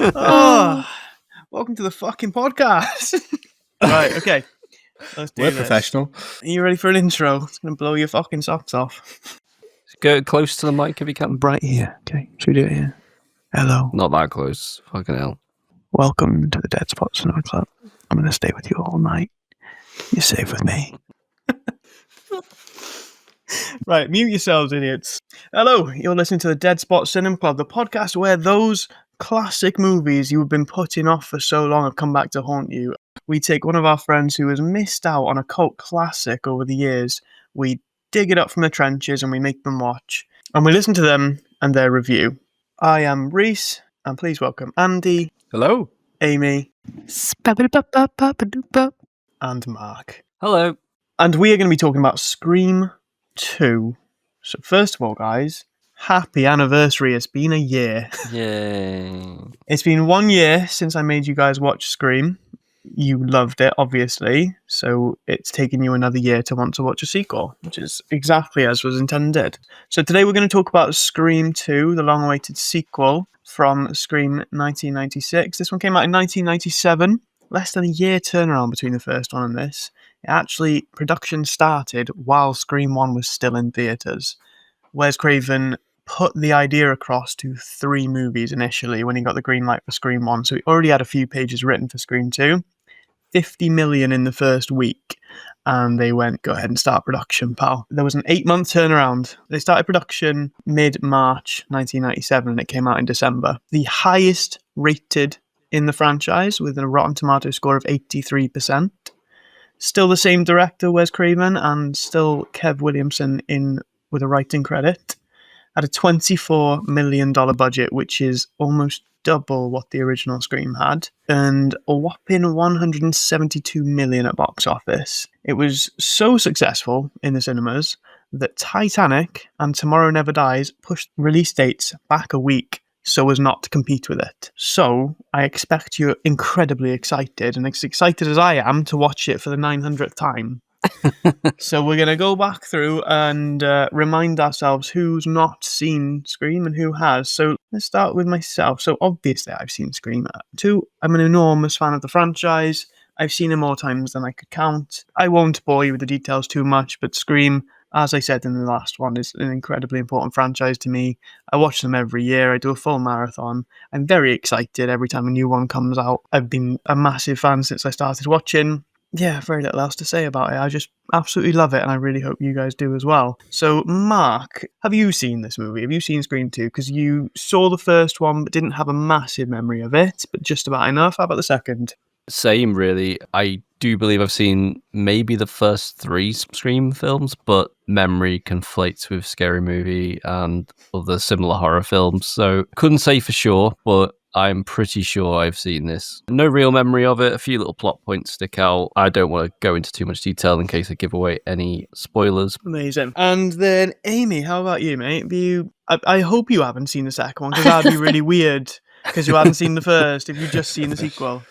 Oh, welcome to the fucking podcast. Right, okay. Let's do We're this. professional. Are you ready for an intro? It's going to blow your fucking socks off. Go close to the mic if you can. Right here. Okay, should we do it here? Hello. Not that close. Fucking hell. Welcome to the Dead Spot Cinema Club. I'm going to stay with you all night. You're safe with me. Right, mute yourselves, idiots. Hello, you're listening to the Dead Spot Cinema Club, the podcast where those classic movies you've been putting off for so long have come back to haunt you. We take one of our friends who has missed out on a cult classic over the years, we dig it up from the trenches and we make them watch. And we listen to them and their review. I am Reese, and please welcome Andy, Hello. Amy, and Mark. Hello. And we are going to be talking about Scream 2. So first of all, guys, happy anniversary. It's been a year. Yay. It's been 1 year since I made you guys watch Scream. You loved it, obviously, so it's taken you another year to want to watch a sequel, which is exactly as was intended. So today we're going to talk about Scream 2, the long-awaited sequel from Scream 1996. This one came out in 1997, less than a year turnaround between the first one and this. Actually, production started while Scream 1 was still in theatres. Wes Craven put the idea across to 3 movies initially when he got the green light for Scream 1, so he already had a few pages written for Scream 2. 50 million in the first week, and they went, go ahead and start production, pal. There was an 8-month turnaround. They started production mid-March 1997, and it came out in December. The highest rated in the franchise, with a Rotten Tomatoes score of 83%. Still the same director, Wes Craven, and still Kev Williamson in with a writing credit. Had a $24 million budget, which is almost double what the original Scream had, and a whopping $172 million at box office. It was so successful in the cinemas that Titanic and Tomorrow Never Dies pushed release dates back a week so as not to compete with it. So I expect you're incredibly excited, and as excited as I am to watch it for the 900th time. So we're going to go back through and remind ourselves who's not seen Scream and who has. So let's start with myself. So obviously I've seen Scream 2. I'm an enormous fan of the franchise. I've seen it more times than I could count. I won't bore you with the details too much, but Scream, as I said in the last one, is an incredibly important franchise to me. I watch them every year. I do a full marathon. I'm very excited every time a new one comes out. I've been a massive fan since I started watching. Yeah, very little else to say about it. I just absolutely love it, and I really hope you guys do as well. So, Mark, have you seen this movie? Have you seen Scream 2? Because you saw the first one, but didn't have a massive memory of it, but just about enough. How about the second? Same, really. I do believe I've seen maybe the first 3 Scream films, but memory conflates with Scary Movie and other similar horror films, so couldn't say for sure, but I'm pretty sure I've seen this. No real memory of it. A few little plot points stick out. I don't want to go into too much detail in case I give away any spoilers. Amazing. And then, Amy, how about you, mate? I hope you haven't seen the second one, because that'd be really weird, because you haven't seen the first, if you've just seen the sequel.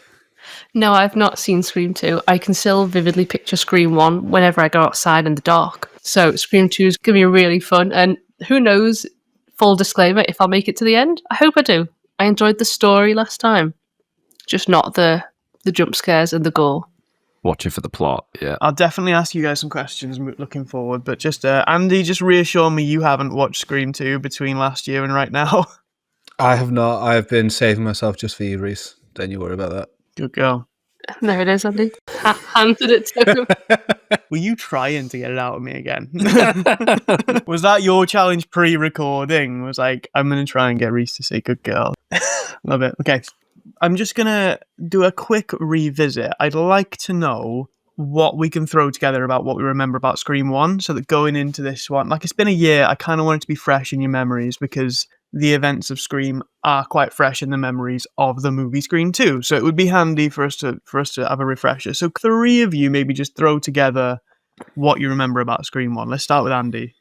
No, I've not seen Scream 2. I can still vividly picture Scream 1 whenever I go outside in the dark. So Scream 2 is going to be really fun, and who knows, full disclaimer, if I'll make it to the end. I hope I do. I enjoyed the story last time, just not the jump scares and the gore. Watch it for the plot, yeah. I'll definitely ask you guys some questions looking forward, but just, Andy, just reassure me you haven't watched Scream 2 between last year and right now. I have not. I've been saving myself just for you, Reese. Don't you worry about that. Good girl. There it is, Andy. Handed it to him. Were you trying to get it out of me again? Was that your challenge pre-recording? Was like, I'm going to try and get Reese to say good girl. Love it. Okay. I'm just going to do a quick revisit. I'd like to know what we can throw together about what we remember about Scream 1, so that going into this one, like, it's been a year, I kind of want it to be fresh in your memories, because the events of Scream are quite fresh in the memories of the movie Scream 2. So it would be handy for us to have a refresher. So 3 of you maybe just throw together what you remember about Scream 1. Let's start with Andy.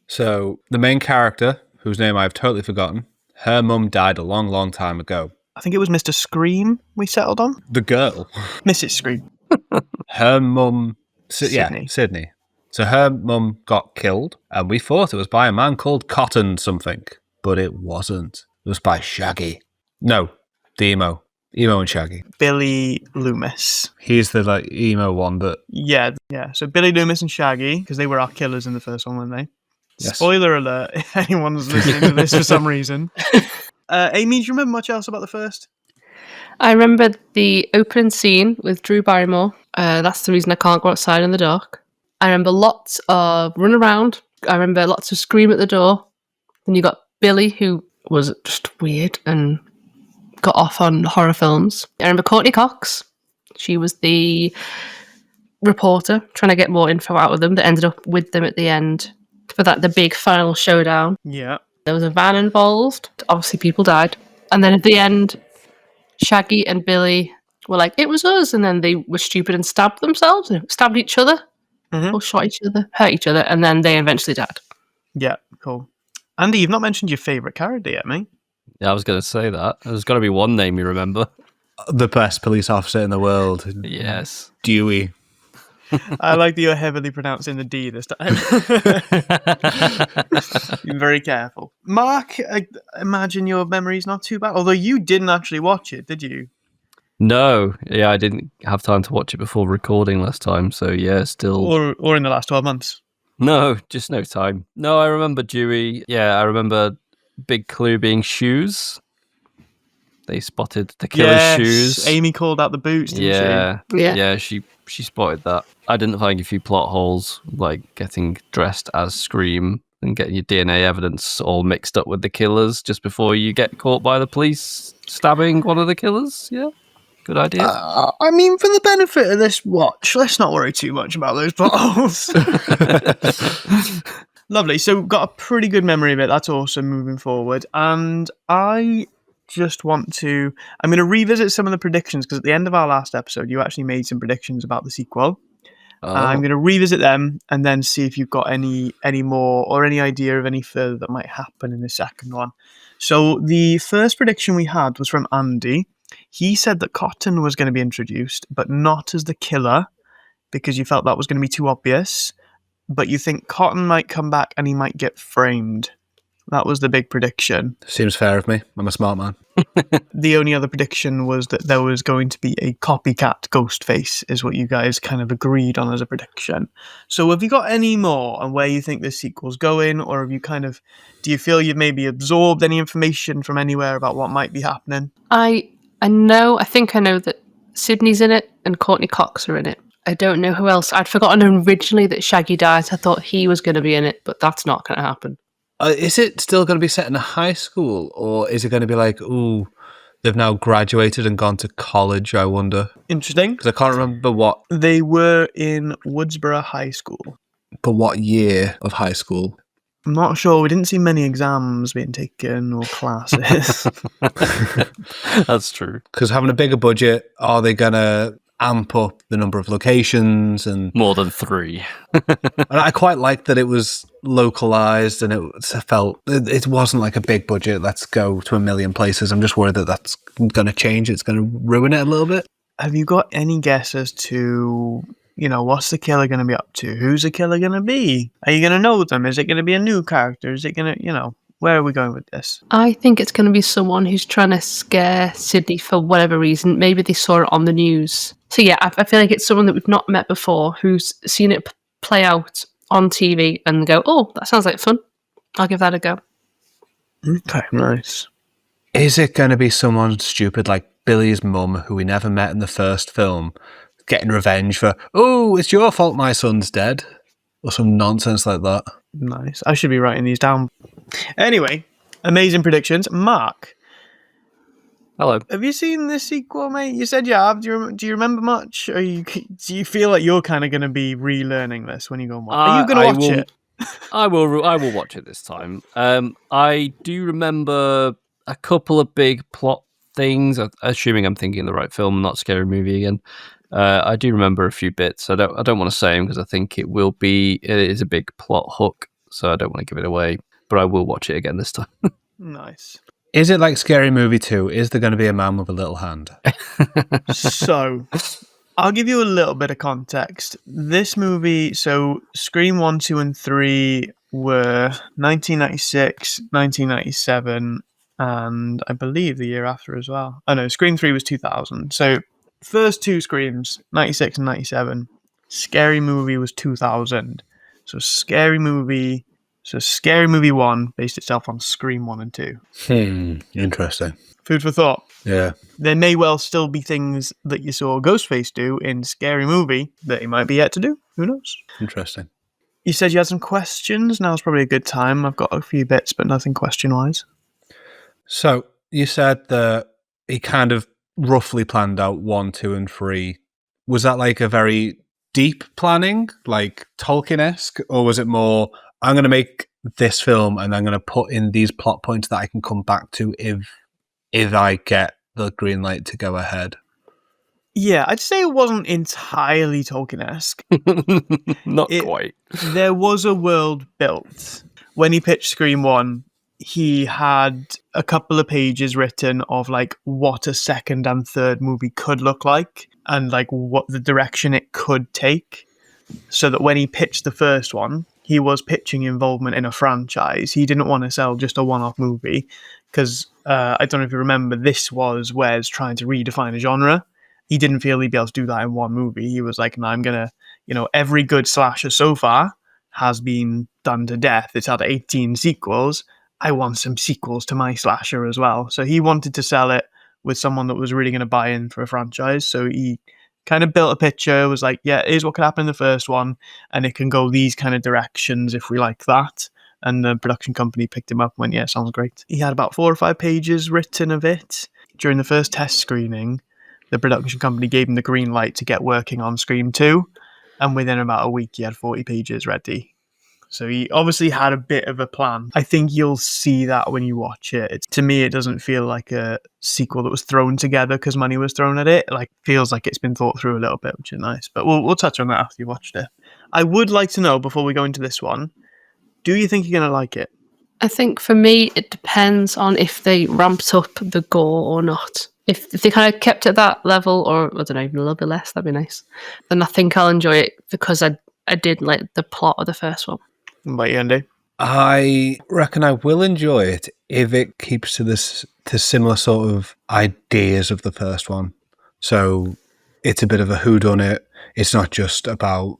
So the main character, whose name I've totally forgotten, her mum died a long, long time ago. I think it was Mr. Scream we settled on. The girl. Mrs. Scream. Her mum... Sydney. Yeah, Sydney. So her mum got killed, and we thought it was by a man called Cotton something. But it wasn't. It was by Shaggy. No, The emo and Shaggy. Billy Loomis. He's the like emo one that. Yeah. So Billy Loomis and Shaggy, because they were our killers in the first one, weren't they? Yes. Spoiler alert, if anyone's listening to this for some reason. Amy, do you remember much else about the first? I remember the opening scene with Drew Barrymore. That's the reason I can't go outside in the dark. I remember lots of run around. I remember lots of scream at the door. Then you got Billy, who was just weird and got off on horror films. I remember Courtney Cox. She was the reporter trying to get more info out of them that ended up with them at the end for the big final showdown. Yeah. There was a van involved. Obviously, people died. And then at the end, Shaggy and Billy were like, it was us. And then they were stupid and stabbed themselves, stabbed each other, or shot each other, hurt each other, and then they eventually died. Yeah, cool. Andy, you've not mentioned your favourite character yet, mate. Yeah, I was going to say that. There's got to be one name you remember. The best police officer in the world. Yes. Dewey. I like that you're heavily pronouncing the D this time. Be very careful. Mark, I imagine your memory's not too bad. Although you didn't actually watch it, did you? No, yeah, I didn't have time to watch it before recording last time, so yeah, still... Or in the last 12 months? No, just no time. No, I remember Dewey. Yeah, I remember big clue being shoes. They spotted the killer's shoes. Amy called out the boots, didn't she? Yeah, she spotted that. I didn't find a few plot holes, like getting dressed as Scream and getting your DNA evidence all mixed up with the killers just before you get caught by the police stabbing one of the killers. Yeah, good idea. I mean, for the benefit of this watch, let's not worry too much about those plot holes. Lovely. So got a pretty good memory of it. That's awesome moving forward. And I just want to... I'm going to revisit some of the predictions because at the end of our last episode, you actually made some predictions about the sequel. I'm going to revisit them and then see if you've got any more or any idea of any further that might happen in the second one. So the first prediction we had was from Andy. He said that Cotton was going to be introduced, but not as the killer because you felt that was going to be too obvious. But you think Cotton might come back and he might get framed. That was the big prediction. Seems fair of me. I'm a smart man. The only other prediction was that there was going to be a copycat Ghostface, is what you guys kind of agreed on as a prediction. So have you got any more on where you think this sequel's going, or have you do you feel you've maybe absorbed any information from anywhere about what might be happening? I think I know that Sydney's in it and Courtney Cox are in it. I don't know who else. I'd forgotten originally that Shaggy dies. I thought he was going to be in it, but that's not going to happen. Is it still going to be set in a high school, or is it going to be like, ooh, they've now graduated and gone to college, I wonder? Interesting. Because I can't remember what... They were in Woodsboro High School. But what year of high school? I'm not sure. We didn't see many exams being taken or classes. That's true. Because having a bigger budget, are they going to amp up the number of locations? And More than 3. and I quite liked that it was localized and it wasn't like a big budget, let's go to a million places. I'm just worried that that's going to change. It's going to ruin it a little bit. Have you got any guess as to, what's the killer going to be up to? Who's the killer going to be? Are you going to know them? Is it going to be a new character? Is it going to, where are we going with this? I think it's going to be someone who's trying to scare Sydney for whatever reason. Maybe they saw it on the news. So yeah, I feel like it's someone that we've not met before who's seen it play out on TV and go, oh, that sounds like fun. I'll give that a go. Okay, nice. Is it going to be someone stupid like Billy's mum, who we never met in the first film, getting revenge for, oh, it's your fault my son's dead? Or some nonsense like that. Nice. I should be writing these down. Anyway, amazing predictions. Mark, Hello. have you seen this sequel, mate? You said you have. Do you remember much? Or do you feel like you're kind of going to be relearning this when you go and watch? Are you going to watch it? I will watch it this time. I do remember a couple of big plot things. Assuming I'm thinking the right film, not Scary Movie again. I do remember a few bits. I don't want to say them because I think it is a big plot hook. So I don't want to give it away. But I will watch it again this time. Nice. Is it like Scary Movie 2? Is there going to be a man with a little hand? So, I'll give you a little bit of context. This movie, so Scream 1, 2, and 3 were 1996, 1997, and I believe the year after as well. Oh no, Scream 3 was 2000. So first two Screams, 96 and 97. Scary Movie was 2000. So Scary Movie 1 based itself on Scream 1 and 2. Interesting. Food for thought. Yeah. There may well still be things that you saw Ghostface do in Scary Movie that he might be yet to do. Who knows? Interesting. You said you had some questions. Now's probably a good time. I've got a few bits, but nothing question-wise. So you said that he kind of roughly planned out 1, 2, and 3. Was that like a very deep planning, like Tolkien-esque, or was it more, I'm going to make this film and I'm going to put in these plot points that I can come back to if I get the green light to go ahead? Yeah, I'd say it wasn't entirely Tolkien-esque. Not quite. There was a world built. When he pitched Scream 1, he had a couple of pages written of like what a second and third movie could look like and like what the direction it could take. So that when he pitched the first one, he was pitching involvement in a franchise. He didn't want to sell just a one-off movie because I don't know if you remember, this was Wes trying to redefine a genre. He didn't feel he'd be able to do that in one movie. He was like, no, I'm going to, every good slasher so far has been done to death. It's had 18 sequels. I want some sequels to my slasher as well. So he wanted to sell it with someone that was really going to buy in for a franchise. So he kind of built a picture, was like, yeah, here's what could happen in the first one. And it can go these kind of directions if we like that. And the production company picked him up and went, yeah, sounds great. He had about 4 or 5 pages written of it. During the first test screening, the production company gave him the green light to get working on Scream 2. And within about a week, he had 40 pages ready. So he obviously had a bit of a plan. I think you'll see that when you watch it. To me, it doesn't feel like a sequel that was thrown together because money was thrown at it. Like, feels like it's been thought through a little bit, which is nice. But we'll touch on that after you watched it. I would like to know, before we go into this one, do you think you're going to like it? I think for me, it depends on if they ramped up the gore or not. If they kind of kept it at that level, or I don't know, even a little bit less, that'd be nice. Then I think I'll enjoy it because I did like the plot of the first one. What about you, Andy? I reckon I will enjoy it if it keeps to similar sort of ideas of the first one. So it's a bit of a whodunit. It's not just about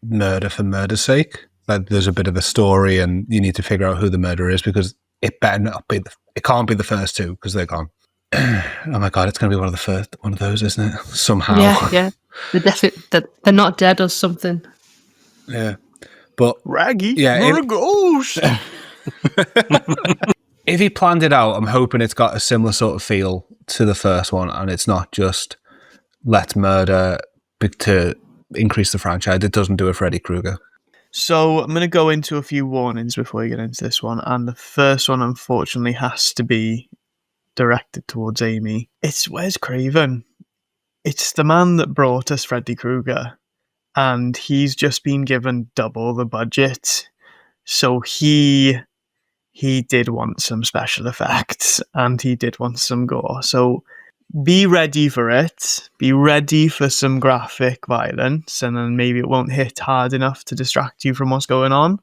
murder for murder's sake. Like, there's a bit of a story, and you need to figure out who the murderer is because it better not be. It can't be the first two because they're gone. Oh my god, it's going to be one of those, isn't it? Somehow. Yeah. They're not dead or something. Yeah. But Raggy, yeah, you're a ghost. If he planned it out, I'm hoping it's got a similar sort of feel to the first one, and it's not just let's murder to increase the franchise. It doesn't do a Freddy Krueger. So I'm going to go into a few warnings before we get into this one, and the first one, unfortunately, has to be directed towards Amy. It's Wes Craven. It's the man that brought us Freddy Krueger. And he's just been given double the budget. So he did want some special effects and he did want some gore. So be ready for it. Be ready for some graphic violence, and then maybe it won't hit hard enough to distract you from what's going on.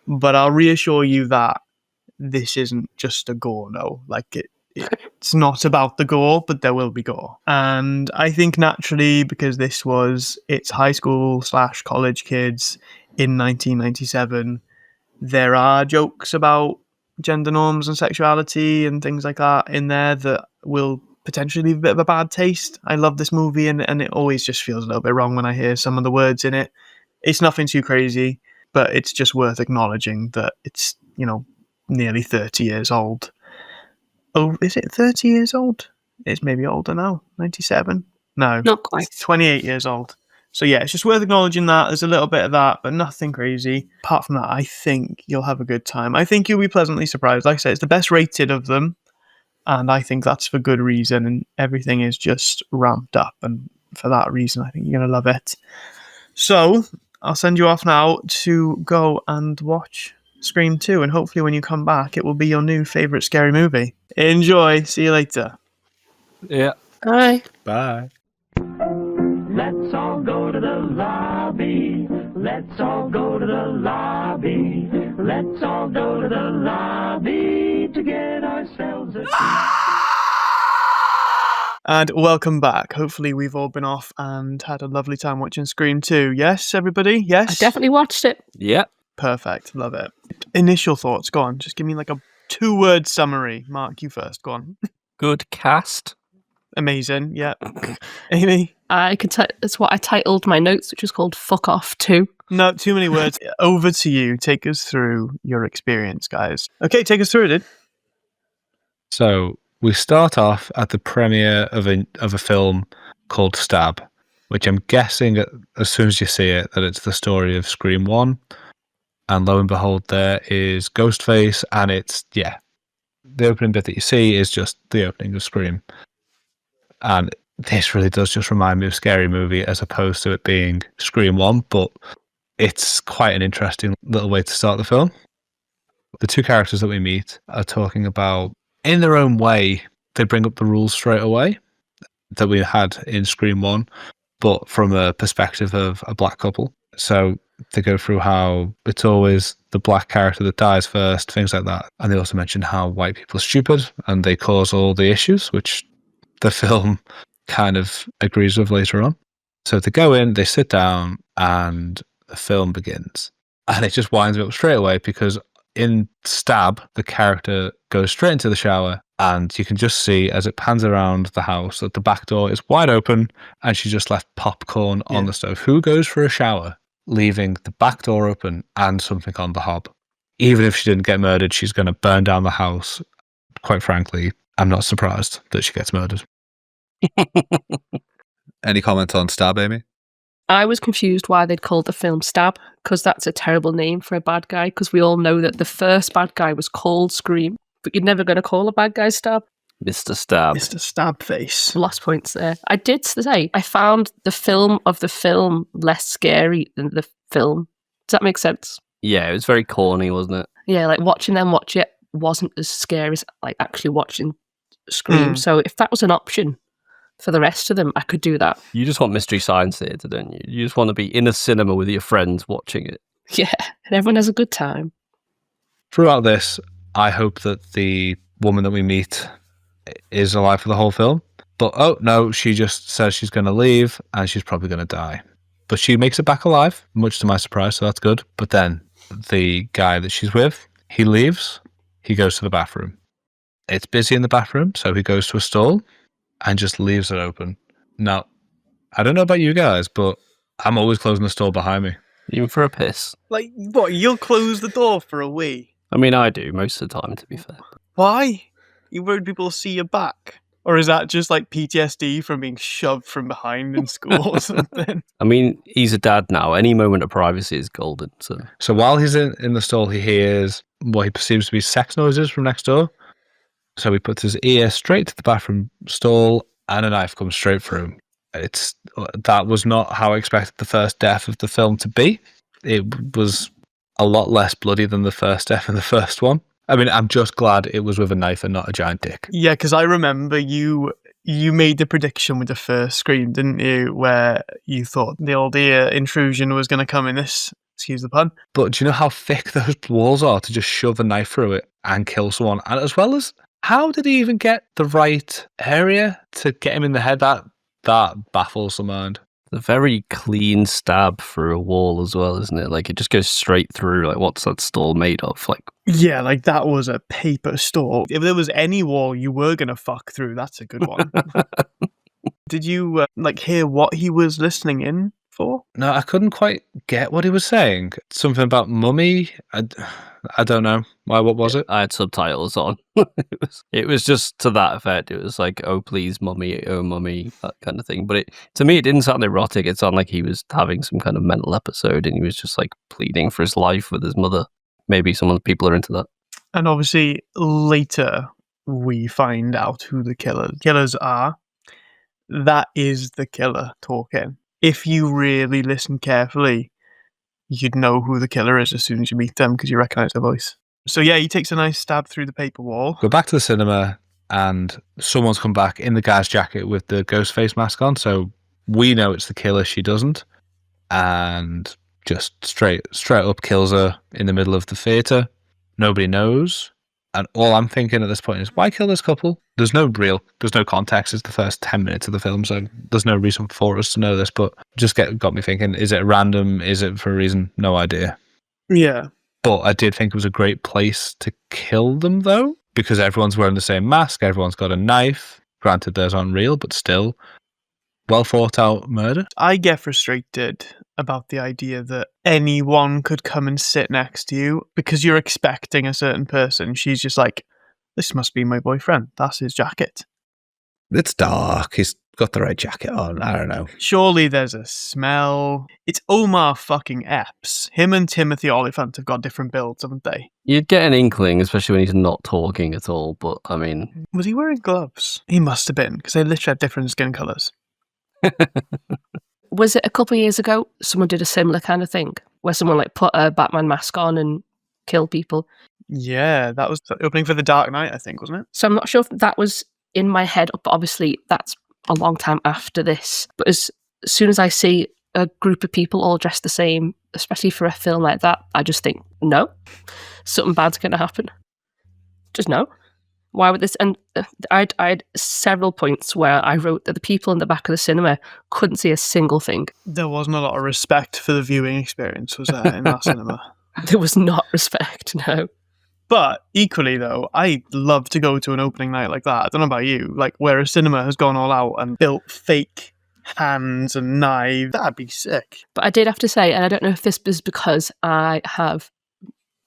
But I'll reassure you that this isn't just a gore no. Like, it's not about the gore, but there will be gore. And I think naturally, because it's high school / college kids in 1997, there are jokes about gender norms and sexuality and things like that in there that will potentially leave a bit of a bad taste. I love this movie, and it always just feels a little bit wrong when I hear some of the words in it. It's nothing too crazy, but it's just worth acknowledging that it's, nearly 30 years old. Oh, is it 30 years old? It's maybe older now. 97? No. Not quite. It's 28 years old. So yeah, it's just worth acknowledging that. There's a little bit of that, but nothing crazy. Apart from that, I think you'll have a good time. I think you'll be pleasantly surprised. Like I said, it's the best rated of them, and I think that's for good reason, and everything is just ramped up, and for that reason, I think you're going to love it. So, I'll send you off now to go and watch Scream 2, and hopefully when you come back, it will be your new favourite scary movie. Enjoy. See you later. Yeah. Bye. Bye. Let's all go to the lobby. Let's all go to the lobby. Let's all go to the lobby to to get ourselves a And welcome back. Hopefully we've all been off and had a lovely time watching Scream 2. Yes, everybody? Yes? I definitely watched it. Yeah. Perfect. Love it. Initial thoughts. Go on. Just give me like a 2-word summary. Mark, you first. Go on. Good cast. Amazing. Yeah. Amy? That's what I titled my notes, which was called "Fuck Off 2." No, too many words. Over to you. Take us through your experience, guys. Okay, take us through it, dude. So we start off at the premiere of a film called Stab, which I'm guessing as soon as you see it that it's the story of Scream 1. And lo and behold, there is Ghostface, and it's, yeah, the opening bit that you see is just the opening of Scream. And this really does just remind me of Scary Movie as opposed to it being Scream 1, but it's quite an interesting little way to start the film. The two characters that we meet are talking about, in their own way, they bring up the rules straight away that we had in Scream 1, but from a perspective of a black couple. So they go through how it's always the black character that dies first, things like that. And they also mention how white people are stupid and they cause all the issues, which the film kind of agrees with later on. So they go in, they sit down, and the film begins. And it just winds me up straight away because in Stab, the character goes straight into the shower, and you can just see as it pans around the house that the back door is wide open and she just left popcorn on the stove. Who goes for a shower leaving the back door open and something on the hob? Even if she didn't get murdered, she's going to burn down the house. Quite frankly, I'm not surprised that she gets murdered. Any comment on Stab, Amy? I was confused why they'd called the film Stab, because that's a terrible name for a bad guy, because we all know that the first bad guy was called Scream, but you're never going to call a bad guy Stab. Mr. Stab. Mr. Stabface. Lost points there. I did say, I found the film of the film less scary than the film. Does that make sense? Yeah, it was very corny, wasn't it? Yeah, like watching them watch it wasn't as scary as like actually watching Scream. So if that was an option for the rest of them, I could do that. You just want Mystery Science Theatre, don't you? You just want to be in a cinema with your friends watching it. Yeah, and everyone has a good time. Throughout this, I hope that the woman that we meet is alive for the whole film. But oh no, she just says she's going to leave and she's probably going to die. But she makes it back alive, much to my surprise, so that's good. But then the guy that she's with, he leaves, he goes to the bathroom. It's busy in the bathroom, so he goes to a stall and just leaves it open. Now, I don't know about you guys, but I'm always closing the stall behind me. Even for a piss. Like, what? You'll close the door for a wee? I mean, I do most of the time, to be fair. Why? You worried people will see your back? Or is that just like PTSD from being shoved from behind in school or something? I mean, he's a dad now. Any moment of privacy is golden. So while he's in the stall, he hears what he perceives to be sex noises from next door. So he puts his ear straight to the bathroom stall and a knife comes straight through. That was not how I expected the first death of the film to be. It was a lot less bloody than the first death in the first one. I mean, I'm just glad it was with a knife and not a giant dick. Yeah, because I remember you made the prediction with the first Scream, didn't you? Where you thought the old ear intrusion was going to come in this, excuse the pun. But do you know how thick those walls are to just shove a knife through it and kill someone? And as well as, how did he even get the right area to get him in the head? That baffles the mind. A very clean stab through a wall as well, isn't it? Like, it just goes straight through. Like, what's that stall made of? Like, yeah, like that was a paper stall. If there was any wall you were going to fuck through, that's a good one. Did you hear what he was listening in for? No, I couldn't quite get what he was saying. Something about mummy. I don't know. Why? What was it? I had subtitles on. it was just to that effect. It was like, oh please, mummy, oh mummy, that kind of thing. But to me, it didn't sound erotic. It sounded like he was having some kind of mental episode, and he was just like pleading for his life with his mother. Maybe some of the people are into that. And obviously, later we find out who the killers are. That is the killer talking. If you really listen carefully, you'd know who the killer is as soon as you meet them because you recognize their voice. So yeah, he takes a nice stab through the paper wall. Go back to the cinema and someone's come back in the guy's jacket with the ghost face mask on. So we know it's the killer. She doesn't. And just straight up kills her in the middle of the theatre. Nobody knows. And all I'm thinking at this point is, why kill this couple? There's no context. It's the first 10 minutes of the film, so there's no reason for us to know this, but just got me thinking, is it random? Is it for a reason? No idea. Yeah. But I did think it was a great place to kill them, though, because everyone's wearing the same mask, everyone's got a knife. Granted, theirs aren't real, but still, well thought out murder. I get frustrated about the idea that anyone could come and sit next to you because you're expecting a certain person. She's just like, this must be my boyfriend. That's his jacket. It's dark. He's got the right jacket on. I don't know. Surely there's a smell. It's Omar fucking Epps. Him and Timothy Olyphant have got different builds, haven't they? You'd get an inkling, especially when he's not talking at all. But I mean, Was he wearing gloves? He must have been, because they literally had different skin colours. Was it a couple of years ago someone did a similar kind of thing where someone like put a Batman mask on and killed people? Yeah, that was the opening for The Dark Knight, I think, wasn't it? So I'm not sure if that was in my head, but obviously that's a long time after this. But as soon as I see a group of people all dressed the same, especially for a film like that, I just think, no, something bad's going to happen. Just no. Why would this? And I had several points where I wrote that the people in the back of the cinema couldn't see a single thing. There wasn't a lot of respect for the viewing experience, was there, in that cinema? There was not respect, no. But equally, though, I love to go to an opening night like that. I don't know about you, like where a cinema has gone all out and built fake hands and knives. That'd be sick. But I did have to say, and I don't know if this is because I have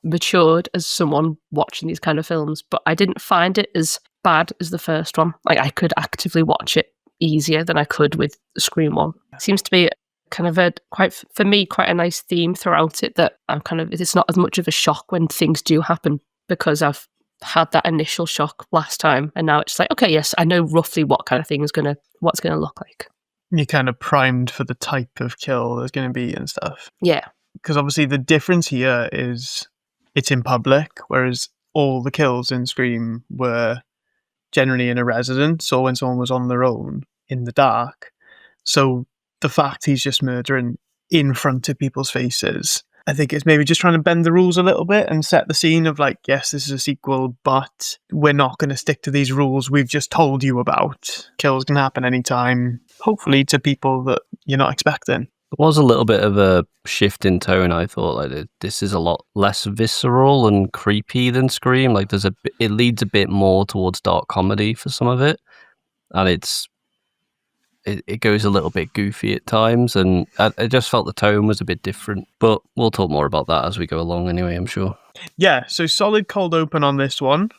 matured as someone watching these kind of films, but I didn't find it as bad as the first one. Like, I could actively watch it easier than I could with Scream 1. It seems to be kind of for me, quite a nice theme throughout it, that it's not as much of a shock when things do happen, because I've had that initial shock last time, and now it's like, okay, yes, I know roughly what kind of thing what's gonna look like. You're kind of primed for the type of kill there's going to be and stuff. Yeah. Because obviously the difference here is it's in public, whereas all the kills in Scream were generally in a residence or when someone was on their own in the dark. So the fact he's just murdering in front of people's faces, I think it's maybe just trying to bend the rules a little bit and set the scene of like, yes, this is a sequel, but we're not going to stick to these rules we've just told you about. Kills can happen anytime, hopefully to people that you're not expecting. there was a little bit of a shift in tone. I thought like this is a lot less visceral and creepy than Scream. Like it leads a bit more towards dark comedy for some of it, and it goes a little bit goofy at times, and I just felt the tone was a bit different. But we'll talk more about that as we go along anyway, I'm sure. Yeah, so solid cold open on this one.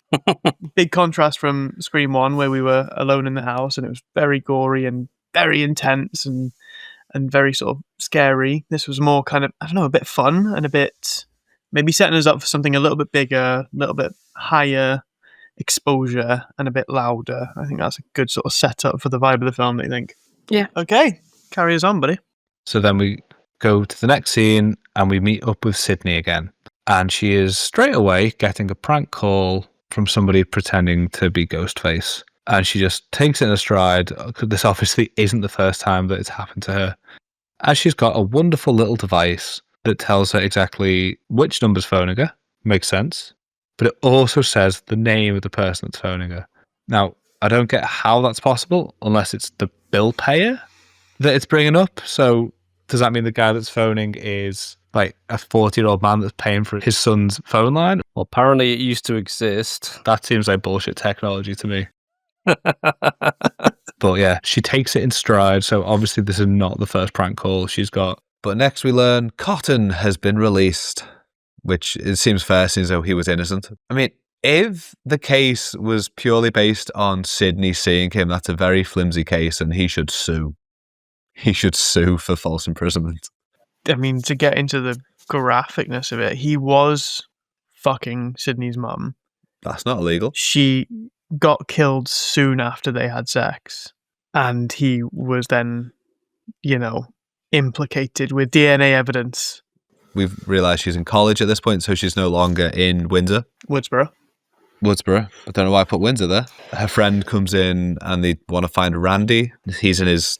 Big contrast from Scream 1, where we were alone in the house and it was very gory and very intense and very sort of scary. This was more kind of, I don't know, a bit fun and a bit maybe setting us up for something a little bit bigger, a little bit higher exposure and a bit louder. I think that's a good sort of setup for the vibe of the film, don't you think? Yeah. Okay, carry us on, buddy. So then we go to the next scene and we meet up with Sydney again. And she is straight away getting a prank call from somebody pretending to be Ghostface. And she just takes it in a stride. This obviously isn't the first time that it's happened to her. And she's got a wonderful little device that tells her exactly which number's phoning her. Makes sense. But it also says the name of the person that's phoning her. Now, I don't get how that's possible unless it's the bill payer that it's bringing up. So does that mean the guy that's phoning is like a 40-year-old man that's paying for his son's phone line? Well, apparently it used to exist. That seems like bullshit technology to me. But yeah, she takes it in stride. So obviously this is not the first prank call she's got. But next we learn Cotton has been released, which it seems fair since though he was innocent. I mean, if the case was purely based on Sydney seeing him, that's a very flimsy case and he should sue. He should sue for false imprisonment. I mean, to get into the graphicness of it, he was fucking Sydney's mum. That's not illegal. She got killed soon after they had sex, and he was then, implicated with DNA evidence. We've realised she's in college at this point, so she's no longer in Windsor. Woodsboro. I don't know why I put Windsor there. Her friend comes in and they want to find Randy. He's in his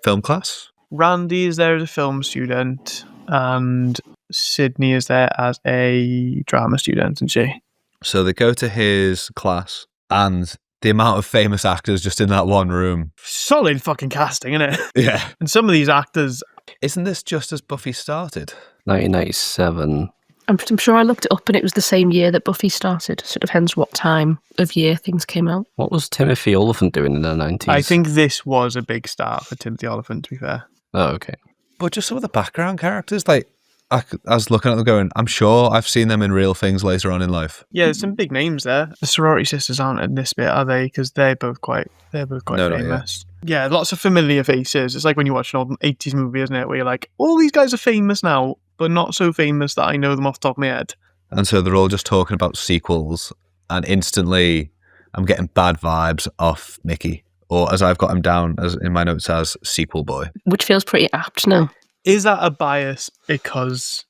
film class. Randy is there as a film student, and Sydney is there as a drama student, isn't she? So they go to his class, and the amount of famous actors just in that one room. Solid fucking casting, isn't it? Yeah. And some of these actors, Isn't this just as Buffy started? 1997. I'm sure I looked it up and it was the same year that Buffy started. So it depends what time of year things came out. What was Timothy Olyphant doing in the 90s? I think this was a big start for Timothy Olyphant, to be fair. Oh, okay. But just some of the background characters, like, I was looking at them going, I'm sure I've seen them in real things later on in life. Yeah, there's some big names there. The sorority sisters aren't in this bit, are they? Because they're both quite No, not famous. Yeah, lots of familiar faces. It's like when you watch an old 80s movie, isn't it? Where you're like, all these guys are famous now, but not so famous that I know them off the top of my head. And so they're all just talking about sequels, and instantly I'm getting bad vibes off Mickey, or as I've got him down as in my notes as Sequel Boy. Which feels pretty apt now. Is that a bias because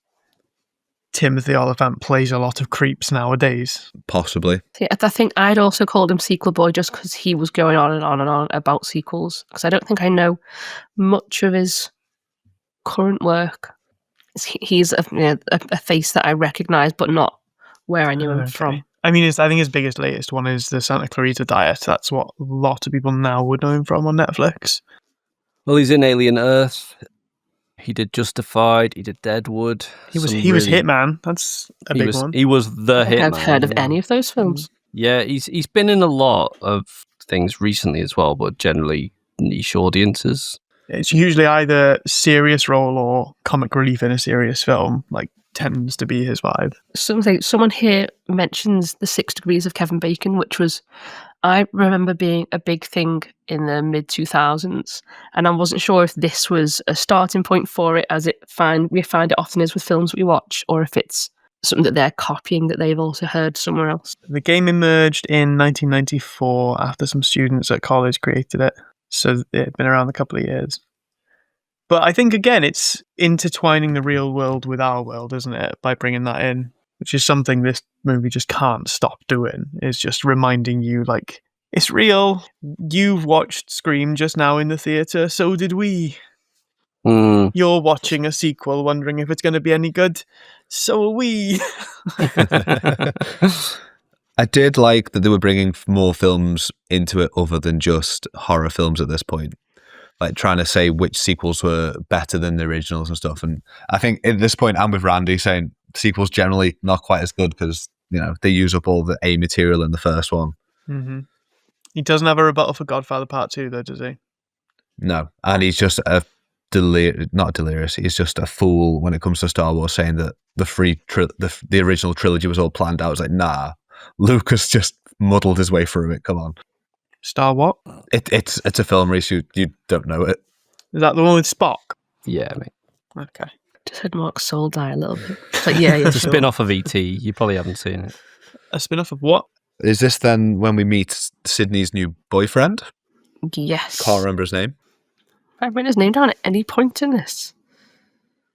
Timothy Olyphant plays a lot of creeps nowadays? Possibly. See, I think I'd also called him Sequel Boy just because he was going on and on and on about sequels. Because I don't think I know much of his current work. He's a face that I recognise, but not where I knew him Okay. from. I mean, I think his biggest latest one is the Santa Clarita Diet. That's what a lot of people now would know him from on Netflix. Well, he's in Alien Earth. He did Justified. He did Deadwood. He was Some Hitman. That's a big one. He was the I don't think Hitman. I've heard of any of those films. Yeah, he's been in a lot of things recently as well, but generally niche audiences. It's usually either serious role or comic relief in a serious film. Like tends to be his vibe. Someone here mentions the 6 Degrees of Kevin Bacon, which was, I remember being a big thing in the mid 2000s, and I wasn't sure if this was a starting point for it, as we find it often is with films we watch, or if it's something that they're copying that they've also heard somewhere else. The game emerged in 1994 after some students at college created it, so it had been around a couple of years. But I think, again, it's intertwining the real world with our world, isn't it, by bringing that in, which is something this movie just can't stop doing, is just reminding you, like, it's real. You've watched Scream just now in the theatre, so did we. Mm. You're watching a sequel, wondering if it's going to be any good. So are we. I did like that they were bringing more films into it other than just horror films at this point. Like trying to say which sequels were better than the originals and stuff. And I think at this point, I'm with Randy saying sequels generally not quite as good because, you know, they use up all the A material in the first one. Mm-hmm. He doesn't have a rebuttal for Godfather Part 2, though, does he? No. And he's just not delirious. He's just a fool when it comes to Star Wars, saying that the original trilogy was all planned out. I was like, nah, Lucas just muddled his way through it. Come on. Star what? It's a film, Reese. You don't know it. Is that the one with Spock? Yeah, mate. Okay. Just had Mark's soul die a little bit. It's like, yeah, It's a sure. spin-off of E.T. You probably haven't seen it. A spin-off of what? Is this then when we meet Sydney's new boyfriend? Yes. Can't remember his name. I've written his name down at any point in this.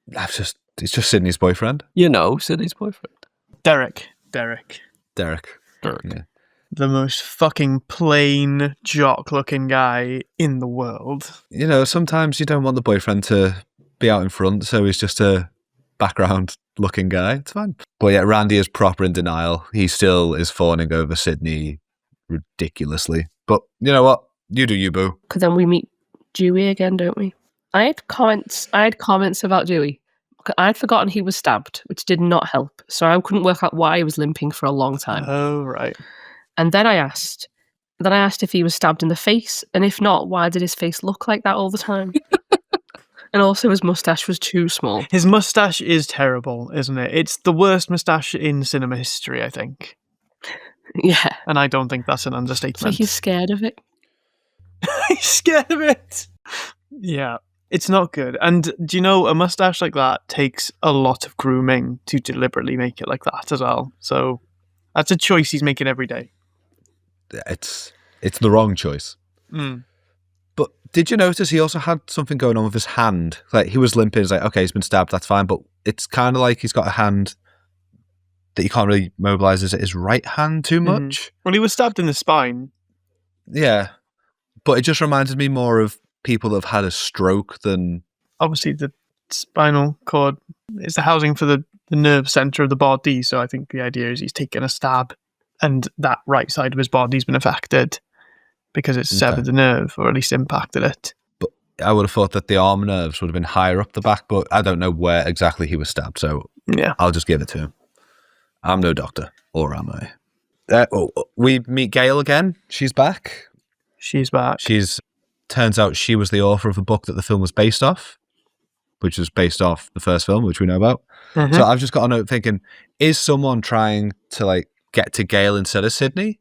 It's just Sydney's boyfriend, You know, Sydney's boyfriend. Derek. Derek. Dirk. Yeah. The most fucking plain, jock-looking guy in the world. You know, sometimes you don't want the boyfriend to be out in front, so he's just a background-looking guy. It's fine. But yeah, Randy is proper in denial. He still is fawning over Sydney ridiculously. But you know what? You do you, boo. Because then we meet Dewey again, don't we? I had comments about Dewey. I'd forgotten he was stabbed, which did not help. So I couldn't work out why he was limping for a long time. Oh, right. And then I asked if he was stabbed in the face, and if not, why did his face look like that all the time? And also his mustache was too small. His mustache is terrible, isn't it? It's the worst mustache in cinema history, I think. Yeah. And I don't think that's an So understatement. he's scared of it. He's scared of it. Yeah. It's not good. And do you know, a mustache like that takes a lot of grooming to deliberately make it like that as well. So that's a choice he's making every day. It's the wrong choice. Mm. But did you notice he also had something going on with his hand? Like he was limping. It's like, okay, he's been stabbed. That's fine. But it's kind of like he's got a hand that you can't really mobilize. Is it his right hand too much? Well, he was stabbed in the spine. Yeah. But it just reminded me more of people that have had a stroke than... Obviously, the spinal cord is the housing for the nerve center of the body. So I think the idea is he's taken a stab and that right side of his body's been affected because it's severed the nerve, or at least impacted it. But I would have thought that the arm nerves would have been higher up the back, but I don't know where exactly he was stabbed, so Yeah. I'll just give it to him. I'm no doctor, or am I? We meet Gail again. She's back. She's back. Turns out she was the author of the book that the film was based off, which was based off the first film, which we know about. Mhm. So I've just got a note thinking, is someone trying to like get to Gail instead of Sydney?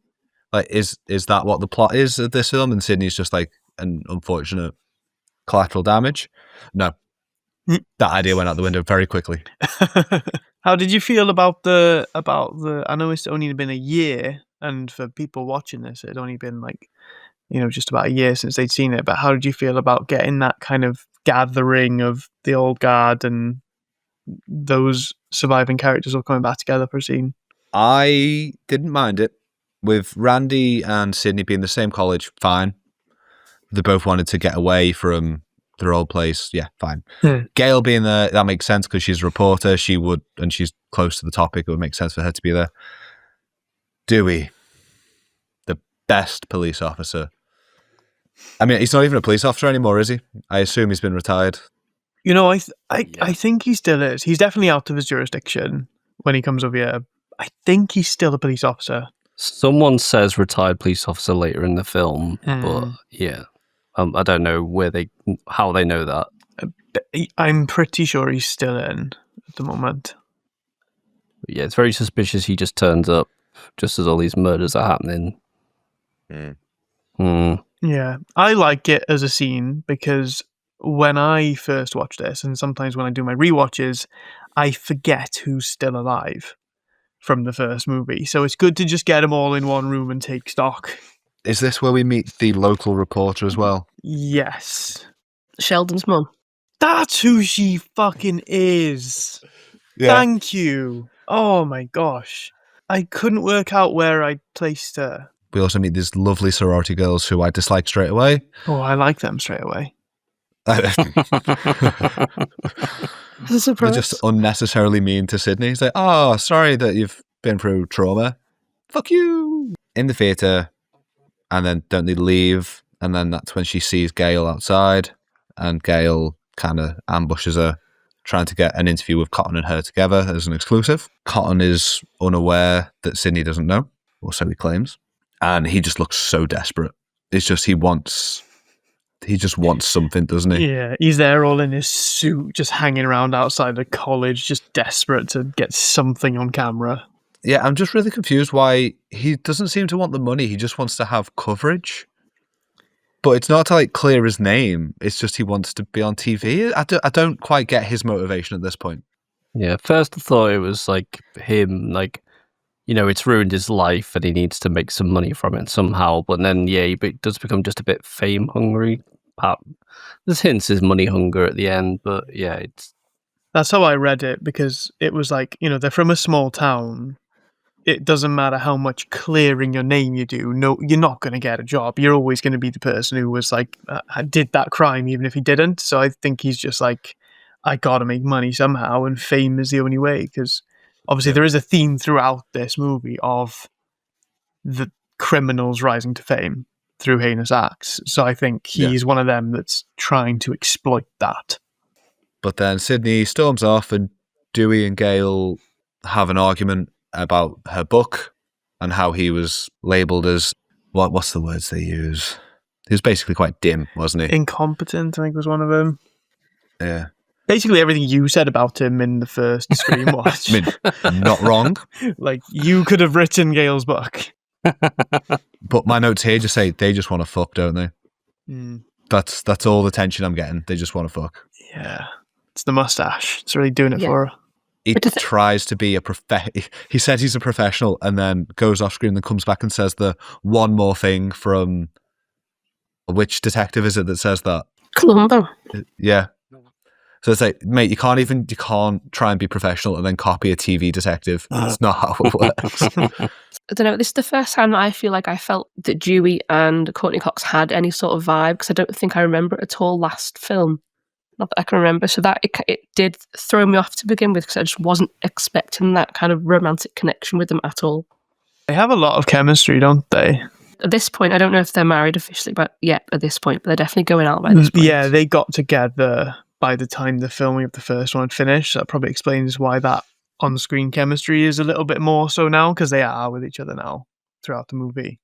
Like, is that what the plot is of this film? And Sydney's just like an unfortunate collateral damage? No. Mm. That idea went out the window very quickly. How did you feel about the? I know it's only been a year, and for people watching this, it had only been like, just about a year since they'd seen it. But how did you feel about getting that kind of gathering of the old guard and those surviving characters all coming back together for a scene? I didn't mind it. With Randy and Sydney being the same college, fine. They both wanted to get away from their old place. Yeah, fine. Gail being there, that makes sense because she's a reporter. And she's close to the topic. It would make sense for her to be there. Dewey, the best police officer. I mean, he's not even a police officer anymore, is he? I assume he's been retired. I think he still is. He's definitely out of his jurisdiction when he comes over here. I think he's still a police officer. Someone says retired police officer later in the film, but Hmm. yeah, I don't know how they know that. I'm pretty sure he's still in at the moment. But yeah, it's very suspicious. He just turns up just as all these murders are happening. Yeah, I like it as a scene because when I first watched this, and sometimes when I do my rewatches, I forget who's still alive from the first movie. So it's good to just get them all in one room and take stock. Is this where we meet the local reporter as well? Yes. Sheldon's mum. That's who she fucking is. Thank you. Oh my gosh. I couldn't work out where I placed her. We also meet these lovely sorority girls who I dislike straight away. Oh, I like them straight away. It's a They're surprise. just unnecessarily mean to Sydney. He's like, oh, sorry that you've been through trauma. Fuck you. In the theatre, and then don't they leave? And then that's when she sees Gail outside, and Gail kind of ambushes her, trying to get an interview with Cotton and her together as an exclusive. Cotton is unaware that Sydney doesn't know, or so he claims. And he just looks so desperate. It's just he just wants something, doesn't he? Yeah, he's there all in his suit, just hanging around outside the college, just desperate to get something on camera. Yeah, I'm just really confused why he doesn't seem to want the money. He just wants to have coverage. But it's not to like clear his name. It's just he wants to be on TV. I don't quite get his motivation at this point. Yeah, first I thought it was like him, like, it's ruined his life and he needs to make some money from it somehow. But then, yeah, he does become just a bit fame hungry. There's hints of money hunger at the end, but yeah, That's how I read it, because it was like, they're from a small town. It doesn't matter how much clearing your name you do. No, you're not going to get a job. You're always going to be the person who was like, did that crime, even if he didn't. So I think he's just like, I got to make money somehow, and fame is the only way, because obviously there is a theme throughout this movie of the criminals rising to fame through heinous acts. So I think he's one of them that's trying to exploit that. But then Sydney storms off, and Dewey and Gail have an argument about her book and how he was labelled as what's the words they use? He was basically quite dim, wasn't he? Incompetent, I think, was one of them. Yeah. Basically everything you said about him in the first Scream watch. I mean, not wrong. Like, you could have written Gail's book. But my notes here just say they just want to fuck, don't they? Mm, That's all the tension I'm getting. They just want to fuck. yeah. It's the mustache. It's really doing it Yeah. for her. He But the tries to be he said he's a professional and then goes off screen and comes back and says the one more thing from which detective is it that says that? Columbo. Yeah. So it's like, mate, you can't try and be professional and then copy a TV detective. That's not how it works. I don't know. This is the first time that I feel like I felt that Dewey and Courtney Cox had any sort of vibe, because I don't think I remember it at all last film. Not that I can remember. So that it did throw me off to begin with, because I just wasn't expecting that kind of romantic connection with them at all. They have a lot of chemistry, don't they? At this point, I don't know if they're married officially, but at this point, but they're definitely going out by this point. Yeah, they got together by the time the filming of the first one had finished. That probably explains why that on-screen chemistry is a little bit more so now, because they are with each other now throughout the movie.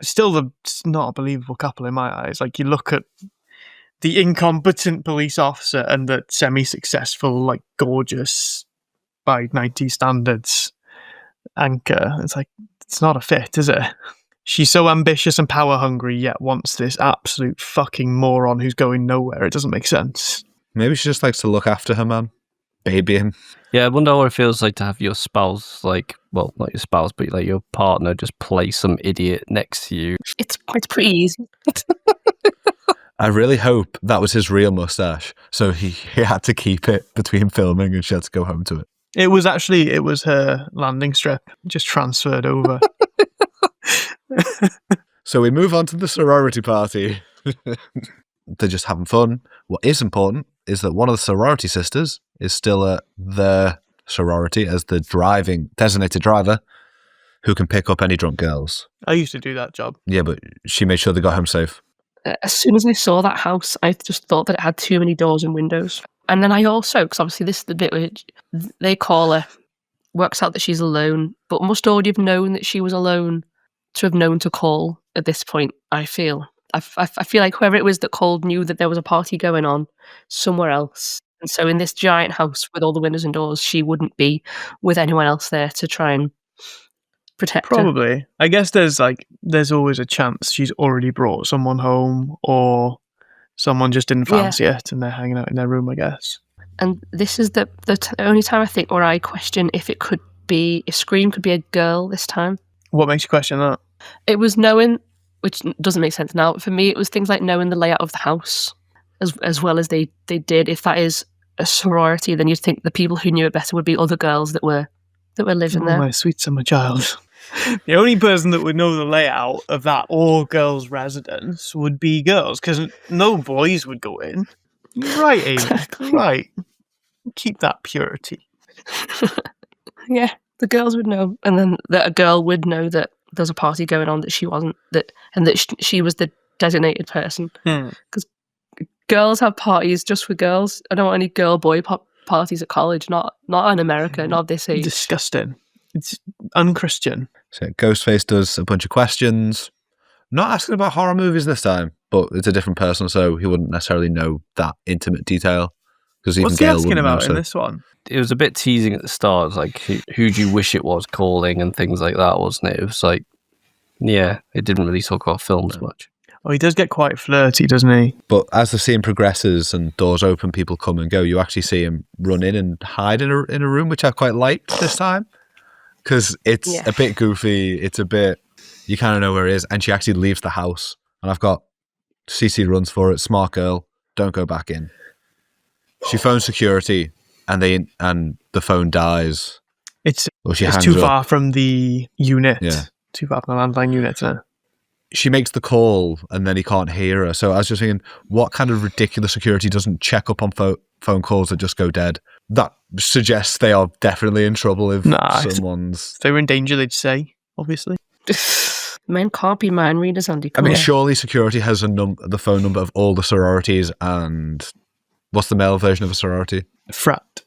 Still, it's not a believable couple in my eyes. Like, you look at the incompetent police officer and the semi-successful, like, gorgeous, by 90s standards, Anchor. It's like, it's not a fit, is it? She's so ambitious and power-hungry, yet wants this absolute fucking moron who's going nowhere. It doesn't make sense. Maybe she just likes to look after her man, baby him. Yeah, I wonder what it feels like to have your spouse, like, well, not your spouse, but like your partner just play some idiot next to you. It's pretty easy. I really hope that was his real mustache, so he had to keep it between filming and she had to go home to it. It was her landing strip, just transferred over. So we move on to the sorority party. They're just having fun. What is important is that one of the sorority sisters is still at their sorority as the designated driver who can pick up any drunk girls. I used to do that job. Yeah, but she made sure they got home safe. As soon as I saw that house, I just thought that it had too many doors and windows. And then I also, because obviously this is the bit where they call her, works out that she's alone, but must already have known that she was alone to have known to call at this point, I feel. I feel like whoever it was that called knew that there was a party going on somewhere else. And so in this giant house with all the windows and doors, she wouldn't be with anyone else there to try and protect her. Probably. I guess there's always a chance she's already brought someone home, or someone just didn't fancy it and they're hanging out in their room, I guess. And this is the only time I think where I question if Scream could be a girl this time. What makes you question that? It was knowing, which doesn't make sense now, but for me it was things like knowing the layout of the house as well as they did. If that is a sorority, then you'd think the people who knew it better would be other girls that were living there. My sweet summer child. The only person that would know the layout of that all-girls residence would be girls, because no boys would go in. You're right, Amy. Exactly. Right. Keep that purity. Yeah, the girls would know, and then that a girl would know that there's a party going on that she wasn't, and that she was the designated person. Because girls have parties just for girls. I don't want any girl-boy parties at college. Not in America. Not this age. Disgusting. It's unchristian. So Ghostface does a bunch of questions. Not asking about horror movies this time, but it's a different person, so he wouldn't necessarily know that intimate detail. Because even What's he Gail asking wouldn't about know, in this one? It was a bit teasing at the start. It was like, who do you wish it was calling and things like that, wasn't it? It was like, yeah, it didn't really talk about films much. Oh, he does get quite flirty, doesn't he? But as the scene progresses and doors open, people come and go, you actually see him run in and hide in a room, which I quite liked this time. Because it's a bit goofy. It's a bit, you kind of know where it is. And she actually leaves the house. And I've got CC runs for it. Smart girl. Don't go back in. She phones security and the phone dies. It's hangs too up. far from the unit. Yeah. Too far from the landline unit. She makes the call and then he can't hear her. So I was just thinking, what kind of ridiculous security doesn't check up on phone calls that just go dead? That suggests they are definitely in trouble if someone's... If they were in danger, they'd say, obviously. Men can't be mind readers, Andy. I mean, surely security has the phone number of all the sororities, and what's the male version of a sorority? Frat.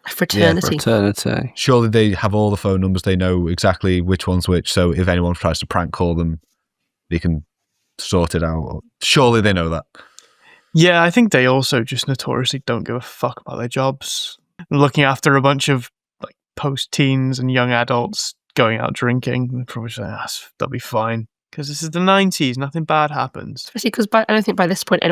Fraternity. Fraternity. Surely they have all the phone numbers. They know exactly which one's which. So if anyone tries to prank call them, they can sort it out. Surely they know that. Yeah, I think they also just notoriously don't give a fuck about their jobs. Looking after a bunch of like post-teens and young adults going out drinking, they're probably saying, they'll be fine. Because this is the 90s, nothing bad happens. Especially because I don't think by this point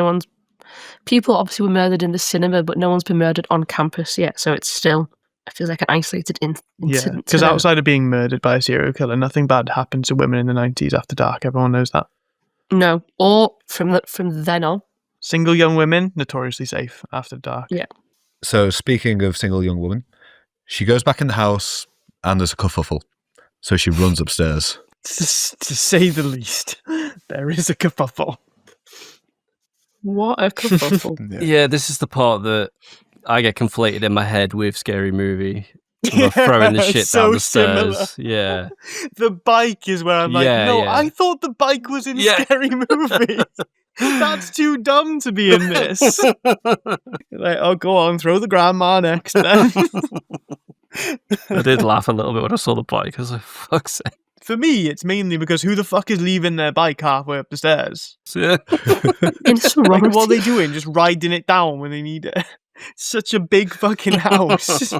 people obviously were murdered in the cinema, but no one's been murdered on campus yet. So it feels like an isolated incident. Yeah, because outside of being murdered by a serial killer, nothing bad happened to women in the 90s after dark. Everyone knows that. No, or from then on. Single young women, notoriously safe after dark. Yeah. So speaking of single young woman, she goes back in the house and there's a kerfuffle. So she runs upstairs. To say the least, there is a kerfuffle. What a kerfuffle. Yeah, this is the part that I get conflated in my head with Scary Movie. They're throwing the shit so down the similar. stairs. Yeah. The bike is where I'm like, Yeah, no, yeah. I thought the bike was in Yeah. Scary Movie. That's too dumb to be in this. Like, oh, go on, throw the grandma next then. I did laugh a little bit when I saw the bike. I was like, fuck's sake. For me, it's mainly because who the fuck is leaving their bike halfway up the stairs? Yeah. In Like, sorority. what are they doing? Just riding it down when they need it? Such a big fucking house.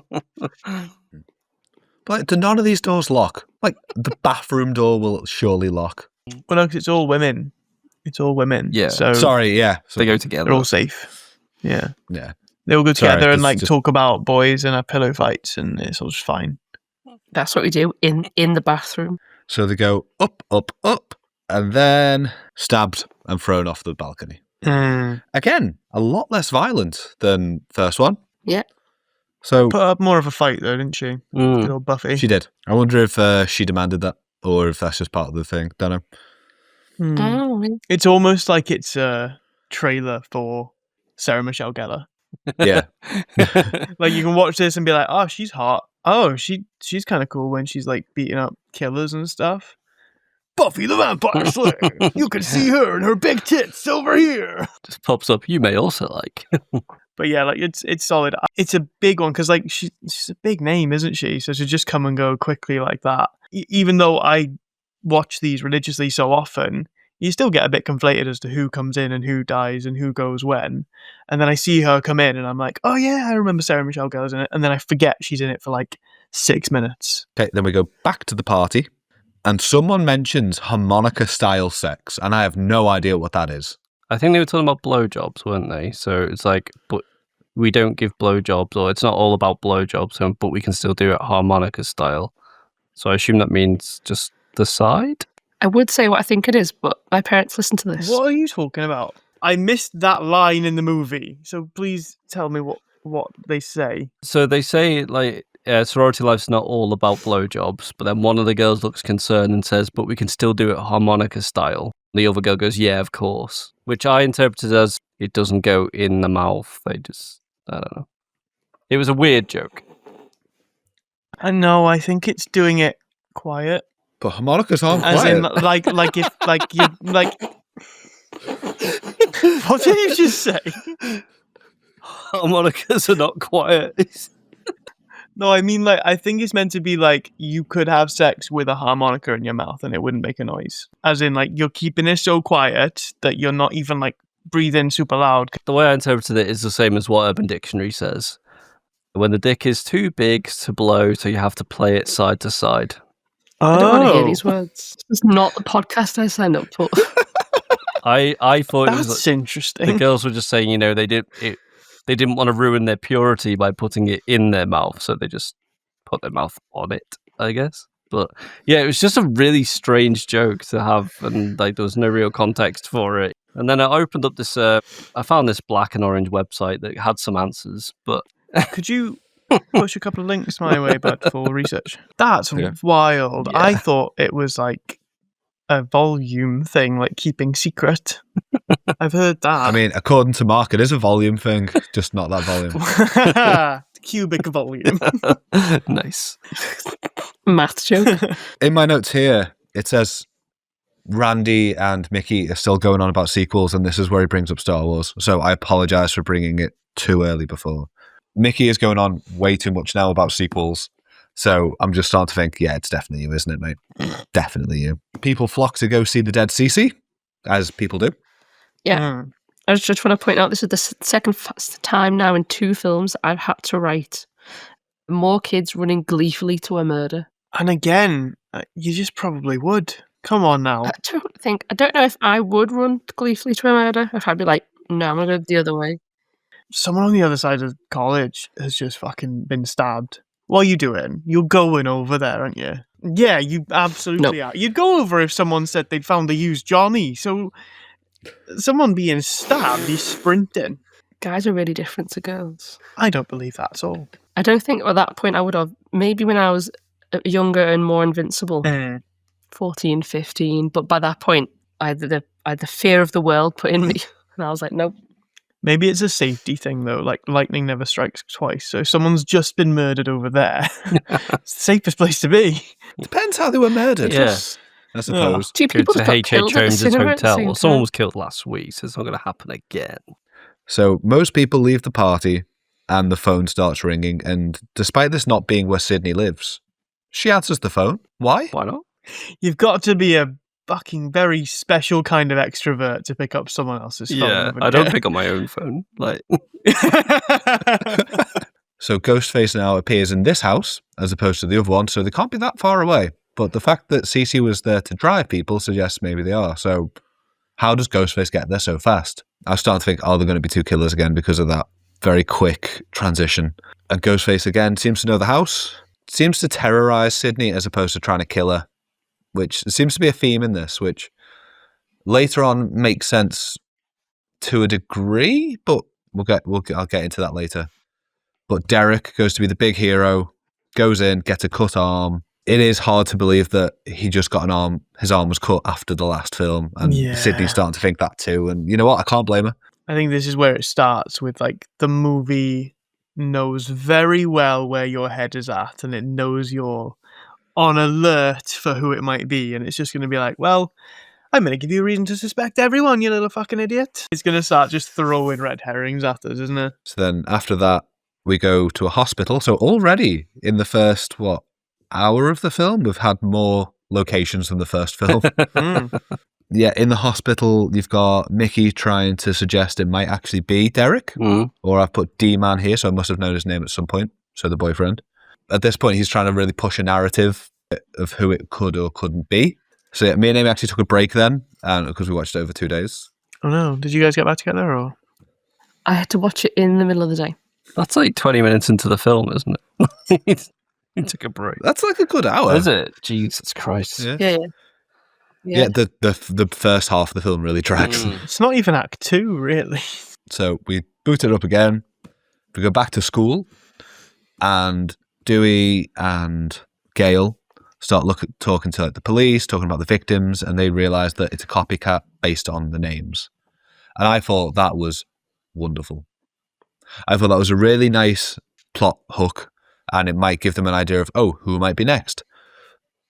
Like, do none of these doors lock? Like, the bathroom door will surely lock. Well, no, 'cause it's all women. It's all women. Yeah. So Sorry, yeah. They go together. they're all safe. Yeah. Yeah. They all go Sorry, together and this like just- talk about boys and have pillow fights, and it's all just fine. That's what we do in the bathroom. So they go up, up, up, and then stabbed and thrown off the balcony. Again, a lot less violent than first one. Yeah. So Put up more of a fight though, didn't she? Mm. Good old Buffy. she did. I wonder if she demanded that or if that's just part of the thing. Don't know. Hmm. Oh, It's almost like it's a trailer for Sarah Michelle Gellar. Yeah. Like you can watch this and be like, oh, she's hot. Oh, she's kind of cool when she's like beating up killers and stuff. Buffy the Vampire Slayer. You can see her and her big tits over here. Just pops up. You may also like. But yeah, like it's solid. It's a big one because like she's a big name, isn't she? So to just come and go quickly like that, even though I watch these religiously so often, you still get a bit conflated as to who comes in and who dies and who goes when. And then I see her come in and I'm like, oh yeah, I remember Sarah Michelle Gellar's in it. And then I forget she's in it for like 6 minutes. Okay, then we go back to the party, and someone mentions harmonica style sex, and I have no idea what that is. I think they were talking about blowjobs, weren't they? So it's like, but we don't give blowjobs, or it's not all about blowjobs, but we can still do it harmonica style. So I assume that means just the side? I would say what I think it is, but my parents listen to this. What are you talking about? I missed that line in the movie. So please tell me what they say. So they say, like, sorority life's not all about blowjobs, but then one of the girls looks concerned and says, but we can still do it harmonica style. The other girl goes, yeah, of course. Which I interpreted as it doesn't go in the mouth. They just, I don't know. It was a weird joke. I know, I think it's doing it quiet. But harmonicas aren't As quiet. in, like if, like you, like. What did you just say? Harmonicas are not quiet. No, I mean, like, I think it's meant to be like you could have sex with a harmonica in your mouth and it wouldn't make a noise. As in, like, you're keeping it so quiet that you're not even like breathing super loud. The way I interpreted it is the same as what Urban Dictionary says. When the dick is too big to blow, so you have to play it side to side. I don't want to hear Oh, these words. This is not the podcast I signed up for. I thought it was that's like, interesting. the girls were just saying, you know, they didn't want to ruin their purity by putting it in their mouth, so they just put their mouth on it, I guess. But yeah, it was just a really strange joke to have, and like there was no real context for it. And then I opened up this, I found this black and orange website that had some answers, but Could you push a couple of links my way, bud, for research? That's Yeah. wild. Yeah. I thought it was like a volume thing, like keeping secret. I've heard that. I mean, according to Mark, it is a volume thing, just not that volume. cubic volume. nice. Math joke. In my notes here, it says Randy and Mickey are still going on about sequels, and this is where he brings up Star Wars. So I apologize for bringing it too early before. Mickey is going on way too much now about sequels. So I'm just starting to think, yeah, it's definitely you, isn't it, mate? Definitely you. People flock to go see The Dead Cece, as people do. Yeah. Mm. I just want to point out this is the second time now in 2 films I've had to write more kids running gleefully to a murder. And again, you just probably would. Come on now. I don't know if I would run gleefully to a murder, if I'd be like, no, I'm going to go the other way. Someone on the other side of college has just fucking been stabbed. What are you doing? You're going over there, aren't you? Yeah, you absolutely are. You'd go over if someone said they'd found a used Johnny. So someone being stabbed, he's sprinting. Guys are really different to girls. I don't believe that at all. I don't think at that point I would have, maybe when I was younger and more invincible, 14, 15, but by that point I had the fear of the world put in me. And I was like, nope. Maybe it's a safety thing though, like lightning never strikes twice. So if someone's just been murdered over there, it's the safest place to be. Depends how they were murdered. Yeah. I suppose. Two Go people to just got H.H. killed at the Holmes' cinema at the hotel. same Well, someone time. was killed last week, so it's not going to happen again. So most people leave the party and the phone starts ringing. And despite this not being where Sydney lives, she answers the phone. Why? Why not? You've got to be a fucking very special kind of extrovert to pick up someone else's phone. Yeah, haven't I don't you? pick up my own phone. Like, So Ghostface now appears in this house as opposed to the other one, so they can't be that far away. But the fact that Cece was there to drive people suggests maybe they are. So how does Ghostface get there so fast? I was starting to think, oh, they're going to be two killers again because of that very quick transition. And Ghostface again seems to know the house, seems to terrorize Sydney as opposed to trying to kill her, which seems to be a theme in this, which later on makes sense to a degree, but I'll get into that later. But Derek goes to be the big hero, goes in, gets a cut arm. It is hard to believe that he just got an arm. His arm was cut after the last film, and Yeah. Sydney's starting to think that too. And you know what? I can't blame her. I think this is where it starts with like the movie knows very well where your head is at, and it knows you're on alert for who it might be, and it's just going to be like, well, I'm going to give you a reason to suspect everyone, you little fucking idiot. It's going to start just throwing red herrings at us, isn't it? So then after that, we go to a hospital. So already in the first, hour of the film, we've had more locations than the first film. Mm. Yeah, in the hospital, you've got Mickey trying to suggest it might actually be Derek, or I've put D-Man here, so I must have known his name at some point, so the boyfriend. At this point, he's trying to really push a narrative of who it could or couldn't be. So yeah, me and Amy actually took a break then, because we watched it over 2 days. Oh no, did you guys get back together or? I had to watch it in the middle of the day. that's like 20 minutes into the film, isn't it? He took a break. That's like a good hour. Is it? Jesus Christ. Yeah. Yeah. Yeah, the first half of the film really drags. It's not even Act 2, really. So we boot it up again. We go back to school, and Dewey and Gail start talking to the police, talking about the victims, and they realise that it's a copycat based on the names. And I thought that was wonderful. I thought that was a really nice plot hook, and it might give them an idea of, who might be next.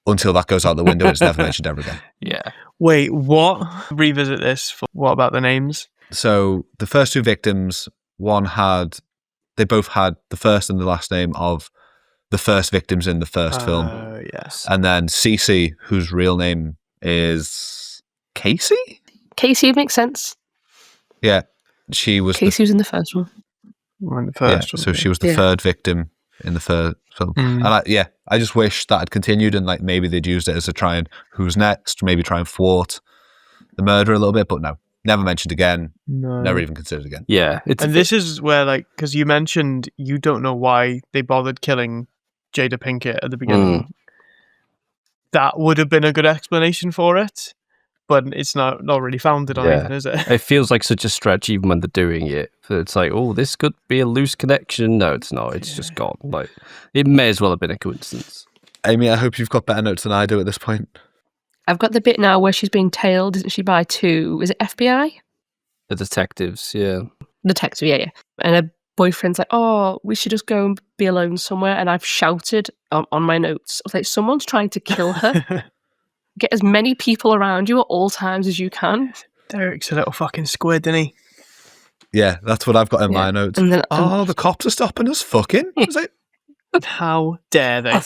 Until that goes out the window, it's never mentioned ever again. Yeah. Wait, what? Revisit this. What about the names? So the first two victims, they both had the first and the last name of the first victims in the first film. Yes. And then Cece, whose real name is Casey? Casey makes sense. Yeah. She was Casey was in the first one. We're in the first one. so she was the Yeah. third victim in the first film. Mm. And I just wish that had continued, and like maybe they'd used it as a try and who's next, maybe try and thwart the murder a little bit, but no. Never mentioned again, No. never even considered again. Yeah. It's And this is where, like, because you mentioned you don't know why they bothered killing Jada Pinkett at the beginning. That would have been a good explanation for it, but it's not really founded on Yeah. anything, is it? it feels like such a stretch even when they're doing it. It's like, oh, this could be a loose connection. No, it's not. It's just gone. Like, it may as well have been a coincidence. Amy, I hope you've got better notes than I do at this point. I've got the bit now where she's being tailed, isn't she, by two? Is it FBI? The detectives, yeah. Detective, yeah. And her boyfriend's like, oh, we should just go and be alone somewhere. And I've shouted on my notes, I was like, someone's trying to kill her. Get as many people around you at all times as you can. Derek's a little fucking squid, isn't he? Yeah, that's what I've got in Yeah. my notes. And then The cops are stopping us fucking? I was like, How dare they?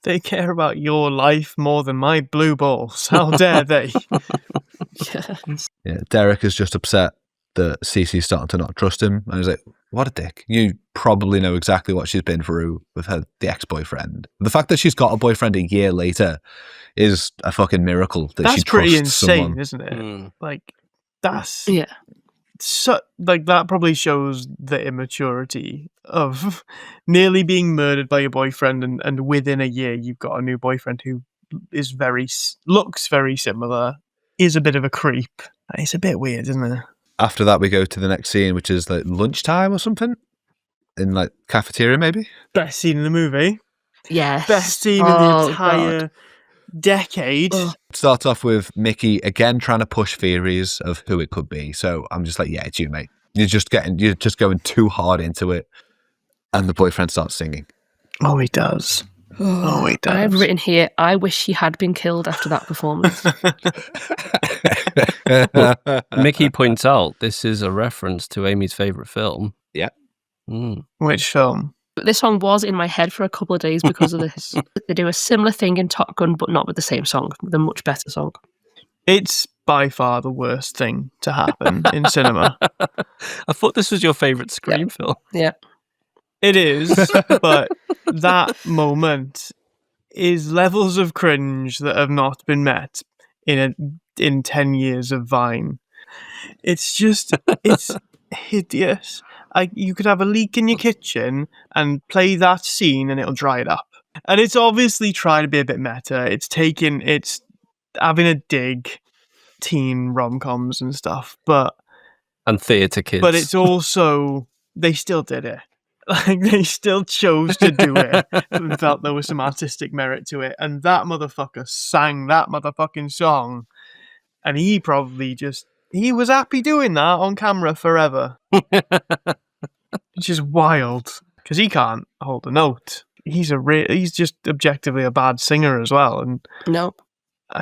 They care about your life more than my blue balls. How dare they? yeah, Derek is just upset that Cece's starting to not trust him. And he's like, what a dick. You probably know exactly what she's been through with the ex-boyfriend. The fact that she's got a boyfriend a year later is a fucking miracle that she That's pretty trusts insane, someone. isn't it? Mm. Like, that's Yeah. so, like, that probably shows the immaturity of nearly being murdered by your boyfriend, and within a year you've got a new boyfriend who is looks very similar, is a bit of a creep. It's a bit weird, isn't it? After that, we go to the next scene, which is like lunchtime or something. In like cafeteria, maybe? Best scene in the movie. Yes. Best scene in the entire decade. Ugh. It starts off with Mickey again trying to push theories of who it could be. So I'm just like, yeah, it's you, mate. You're just going too hard into it, and the boyfriend starts singing. Oh, he does. Oh, he does. I've written here, I wish he had been killed after that performance. Mickey points out this is a reference to Amy's favourite film. Yeah. Which film? This song was in my head for a couple of days because of this. They do a similar thing in Top Gun, but not with the same song, with a much better song. It's by far the worst thing to happen in cinema. I thought this was your favourite Scream film. Yeah. It is, but that moment is levels of cringe that have not been met in 10 years of Vine. It's hideous. You could have a leak in your kitchen and play that scene and it'll dry it up. And it's obviously trying to be a bit meta. It's having a dig teen rom-coms and stuff, And theatre kids. but it's also, they still did it. Like, they still chose to do it and felt there was some artistic merit to it. And that motherfucker sang that motherfucking song. And he probably he was happy doing that on camera forever. Which is wild. Because he can't hold a note. He's just objectively a bad singer as well. And No.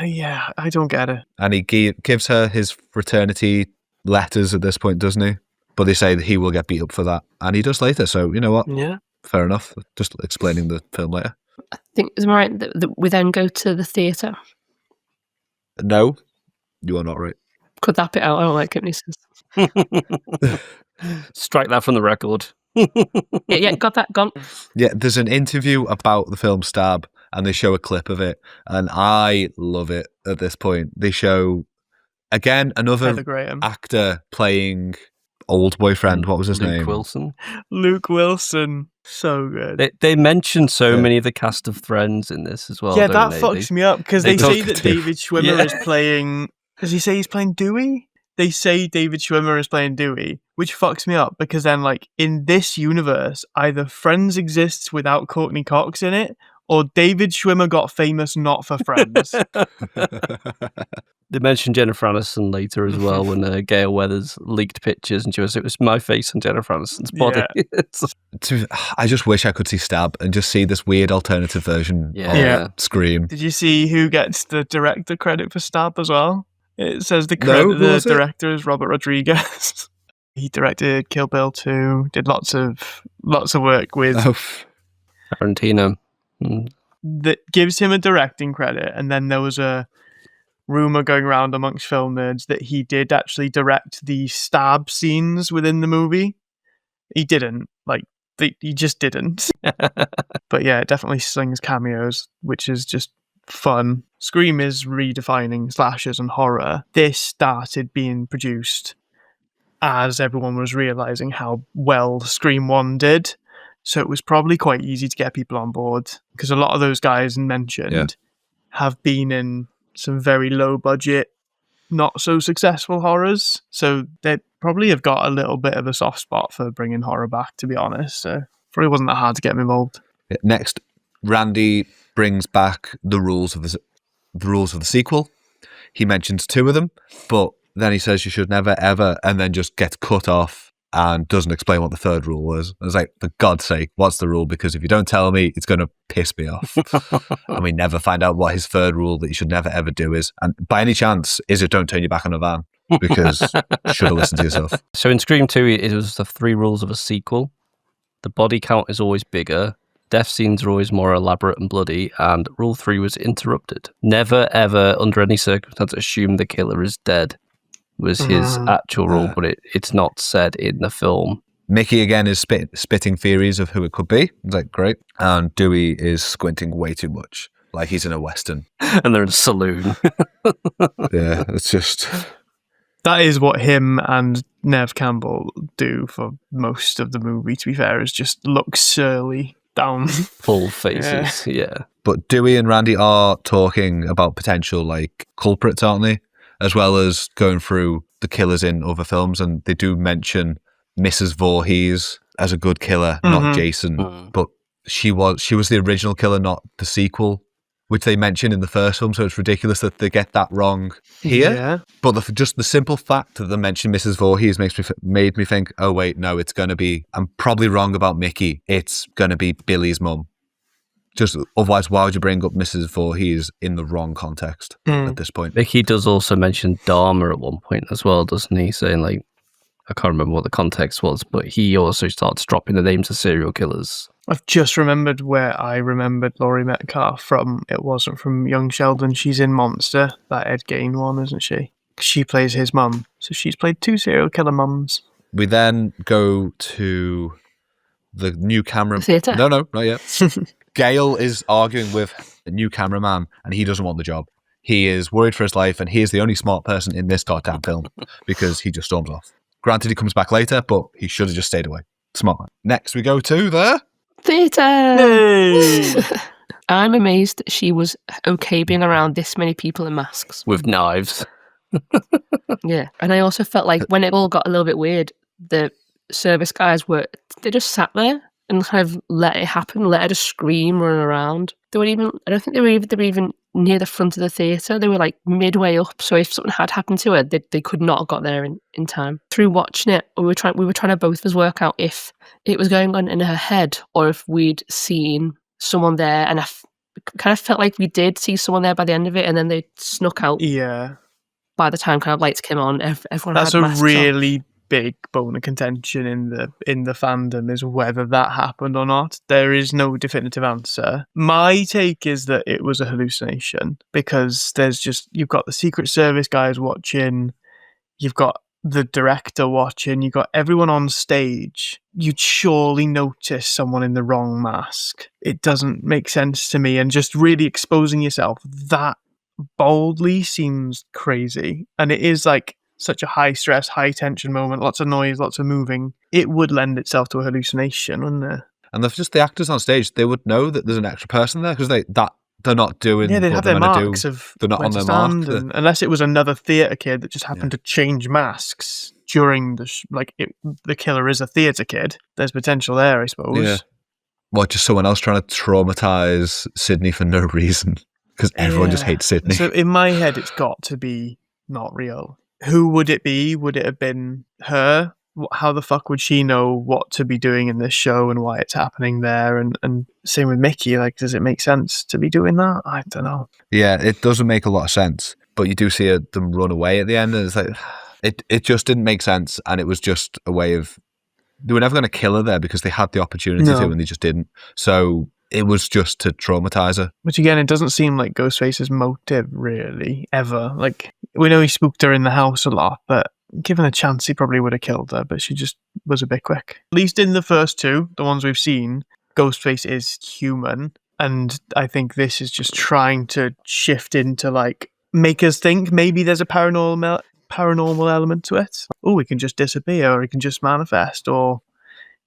yeah, I don't get it. And he gives her his fraternity letters at this point, doesn't he? But they say that he will get beat up for that. And he does later, so you know what? Yeah. Fair enough. Just explaining the film later. I think, is it right that we then go to the theatre? No, you are not right. Cut that bit out. I don't like it when he says. Strike that from the record. Yeah, got that, gone. Yeah, there's an interview about the film Stab, and they show a clip of it, and I love it at this point. They show, again, another Heather Graham. actor playing old boyfriend. What was his Luke name? Wilson. Luke Wilson. So good. They mention so Yeah. many of the cast of Friends in this as well. Yeah, don't that they? fucks me up because they they say talk that to- David Schwimmer Yeah. is playing. Does he say he's playing Dewey? They say David Schwimmer is playing Dewey, which fucks me up because then, like, in this universe, either Friends exists without Courtney Cox in it, or David Schwimmer got famous not for Friends. They mentioned Jennifer Aniston later as well when Gail Weathers leaked pictures and it was my face on Jennifer Aniston's body. I just wish I could see Stab and just see this weird alternative version Yeah. of Scream. Did you see who gets the director credit for Stab as well? It says the No, who was it? director is Robert Rodriguez. He directed Kill Bill 2, did lots of work with Oh, Tarantino. that gives him a directing credit, and then there was a rumor going around amongst film nerds that he did actually direct the stab scenes within the movie. He didn't, he just didn't. But yeah, it definitely slings cameos, which is just fun. Scream is redefining slashers and horror. This started being produced as everyone was realizing how well Scream 1 did. So it was probably quite easy to get people on board because a lot of those guys mentioned have been in some very low budget, not so successful horrors. So they probably have got a little bit of a soft spot for bringing horror back, to be honest. So probably wasn't that hard to get them involved. Next, Randy brings back the rules of the sequel. He mentions 2 of them, but then he says you should never ever, and then just gets cut off and doesn't explain what the 3rd rule was. I was like, for God's sake, what's the rule? Because if you don't tell me, it's going to piss me off. And we never find out what his 3rd rule that you should never ever do is. And by any chance, is it don't turn your back on a van? Because you should have listened to yourself. So in Scream 2, it was the 3 rules of a sequel. The body count is always bigger. Death scenes are always more elaborate and bloody. And rule 3 was interrupted. Never, ever, under any circumstance, assume the killer is dead. Was his actual rule, but it's not said in the film. Mickey again is spitting theories of who it could be. It's like, great. And Dewey is squinting way too much, like he's in a Western. And they're in a saloon. Yeah, it's just... That is what him and Nev Campbell do for most of the movie, to be fair, is just look surly down. Full faces, yeah. But Dewey and Randy are talking about potential, like, culprits, aren't they? As well as going through the killers in other films, and they do mention Mrs. Voorhees as a good killer, not Jason. But she was the original killer, not the sequel which they mention in the first film, so it's ridiculous that they get that wrong here. Yeah. But just the simple fact that they mention Mrs. Voorhees made me think, oh wait, no, it's going to be, I'm probably wrong about Mickey. It's going to be Billy's mum. Just otherwise, why would you bring up Mrs. Voorhees in the wrong context at this point? Mickey does also mention Dharma at one point as well, doesn't he? Saying like, I can't remember what the context was, but he also starts dropping the names of serial killers. I've just remembered where I remembered Laurie Metcalf from. It wasn't from Young Sheldon. She's in Monster, that Ed Gein one, isn't she? She plays his mum. So she's played 2 serial killer mums. We then go to the new camera. Theatre? No, not yet. Gail is arguing with a new cameraman and he doesn't want the job. He is worried for his life and he is the only smart person in this goddamn film because he just storms off. Granted, he comes back later, but he should have just stayed away. Smart man. Next, we go to the Theatre! Hey! I'm amazed she was okay being around this many people in masks. With knives. Yeah. And I also felt like when it all got a little bit weird, the service guys they just sat there and kind of let it happen, let her just scream, run around. They weren't even, I don't think they were even near the front of the theatre. They were like midway up. So if something had happened to her, they could not have got there in time. Through watching it, we were trying to both of us work out if it was going on in her head or if we'd seen someone there. And I kind of felt like we did see someone there by the end of it, and then they snuck out. Yeah. By the time kind of lights came on, everyone That's had a masks really big bone of contention in the fandom, is whether that happened or not. There is no definitive answer. My take is that it was a hallucination because you've got the Secret Service guys watching, you've got the director watching, you've got everyone on stage. You'd surely notice someone in the wrong mask. It doesn't make sense to me, and just really exposing yourself that boldly seems crazy. And it is like such a high stress, high tension moment, lots of noise, lots of moving. It would lend itself to a hallucination, wouldn't it? And just the actors on stage, they would know that there's an extra person there because they're not doing. Yeah, they'd what have they're their meant to marks do. of They're not when on to their mark. stand, unless it was another theatre kid that just happened to change masks during the killer is a theatre kid. There's potential there, I suppose. Yeah. Well, just someone else trying to traumatize Sydney for no reason because everyone just hates Sydney. So in my head, it's got to be not real. Who would it be? Would it have been her? How the fuck would she know what to be doing in this show and why it's happening there? And same with Mickey. Like, does it make sense to be doing that? I don't know. Yeah, it doesn't make a lot of sense. But you do see them run away at the end, and it's like it just didn't make sense. And it was just a way of they were never going to kill her there because they had the opportunity to, and they just didn't. So it was just to traumatize her. Which again, it doesn't seem like Ghostface's motive really ever. Like, we know he spooked her in the house a lot, but given a chance, he probably would have killed her, but she just was a bit quick. At least in the first 2, the ones we've seen, Ghostface is human. And I think this is just trying to shift into, like, make us think maybe there's a paranormal element to it. Oh, it can just disappear, or it can just manifest, or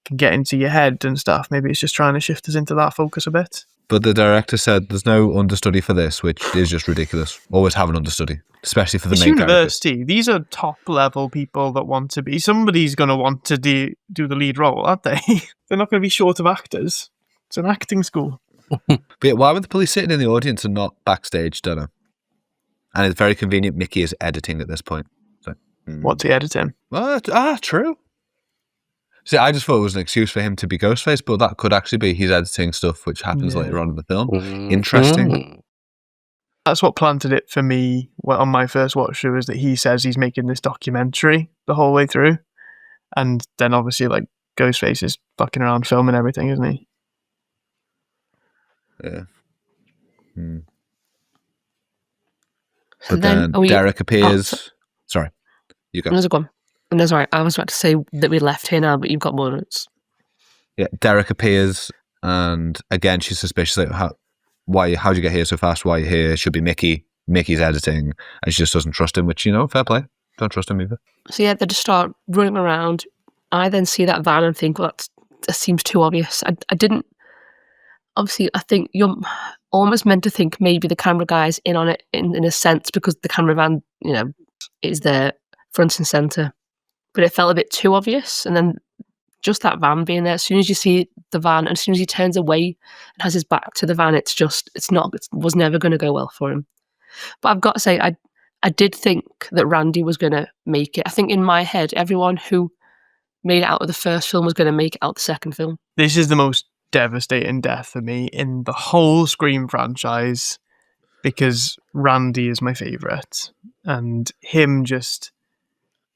can get into your head and stuff. Maybe it's just trying to shift us into that focus a bit. But the director said there's no understudy for this, which is just ridiculous. Always have an understudy, especially for the It's main university. character. These are top level people that want to be. Somebody's going to want to do the lead role, aren't they? They're not going to be short of actors. It's an acting school. But yeah, why were the police sitting in the audience and not backstage? Don't know. And it's very convenient. Mickey is editing at this point. So, What's he editing? True. See, I just thought it was an excuse for him to be Ghostface, but that could actually be he's editing stuff which happens later on in the film. Interesting. That's what planted it for me on my first watch through, is that he says he's making this documentary the whole way through. And then obviously, like, Ghostface is fucking around filming everything, isn't he? Yeah. So But then Derek appears. Sorry, you go. No, go on. No, sorry, I was about to say that we left here now, but you've got more notes. Yeah, Derek appears, and again, she's suspicious. Like, how'd you get here so fast? Why are you here? It should be Mickey. Mickey's editing, and she just doesn't trust him, which, fair play. Don't trust him either. So yeah, they just start running around. I then see that van and think, well, that seems too obvious. I didn't. Obviously, I think you're almost meant to think maybe the camera guy's in on it in a sense, because the camera van, is there front and center. But it felt a bit too obvious. And then just that van being there. As soon as you see the van, and as soon as he turns away and has his back to the van, it was never going to go well for him. But I've got to say, I did think that Randy was going to make it. I think in my head, everyone who made it out of the first film was going to make it out the second film. This is the most devastating death for me in the whole Scream franchise, because Randy is my favourite, and him just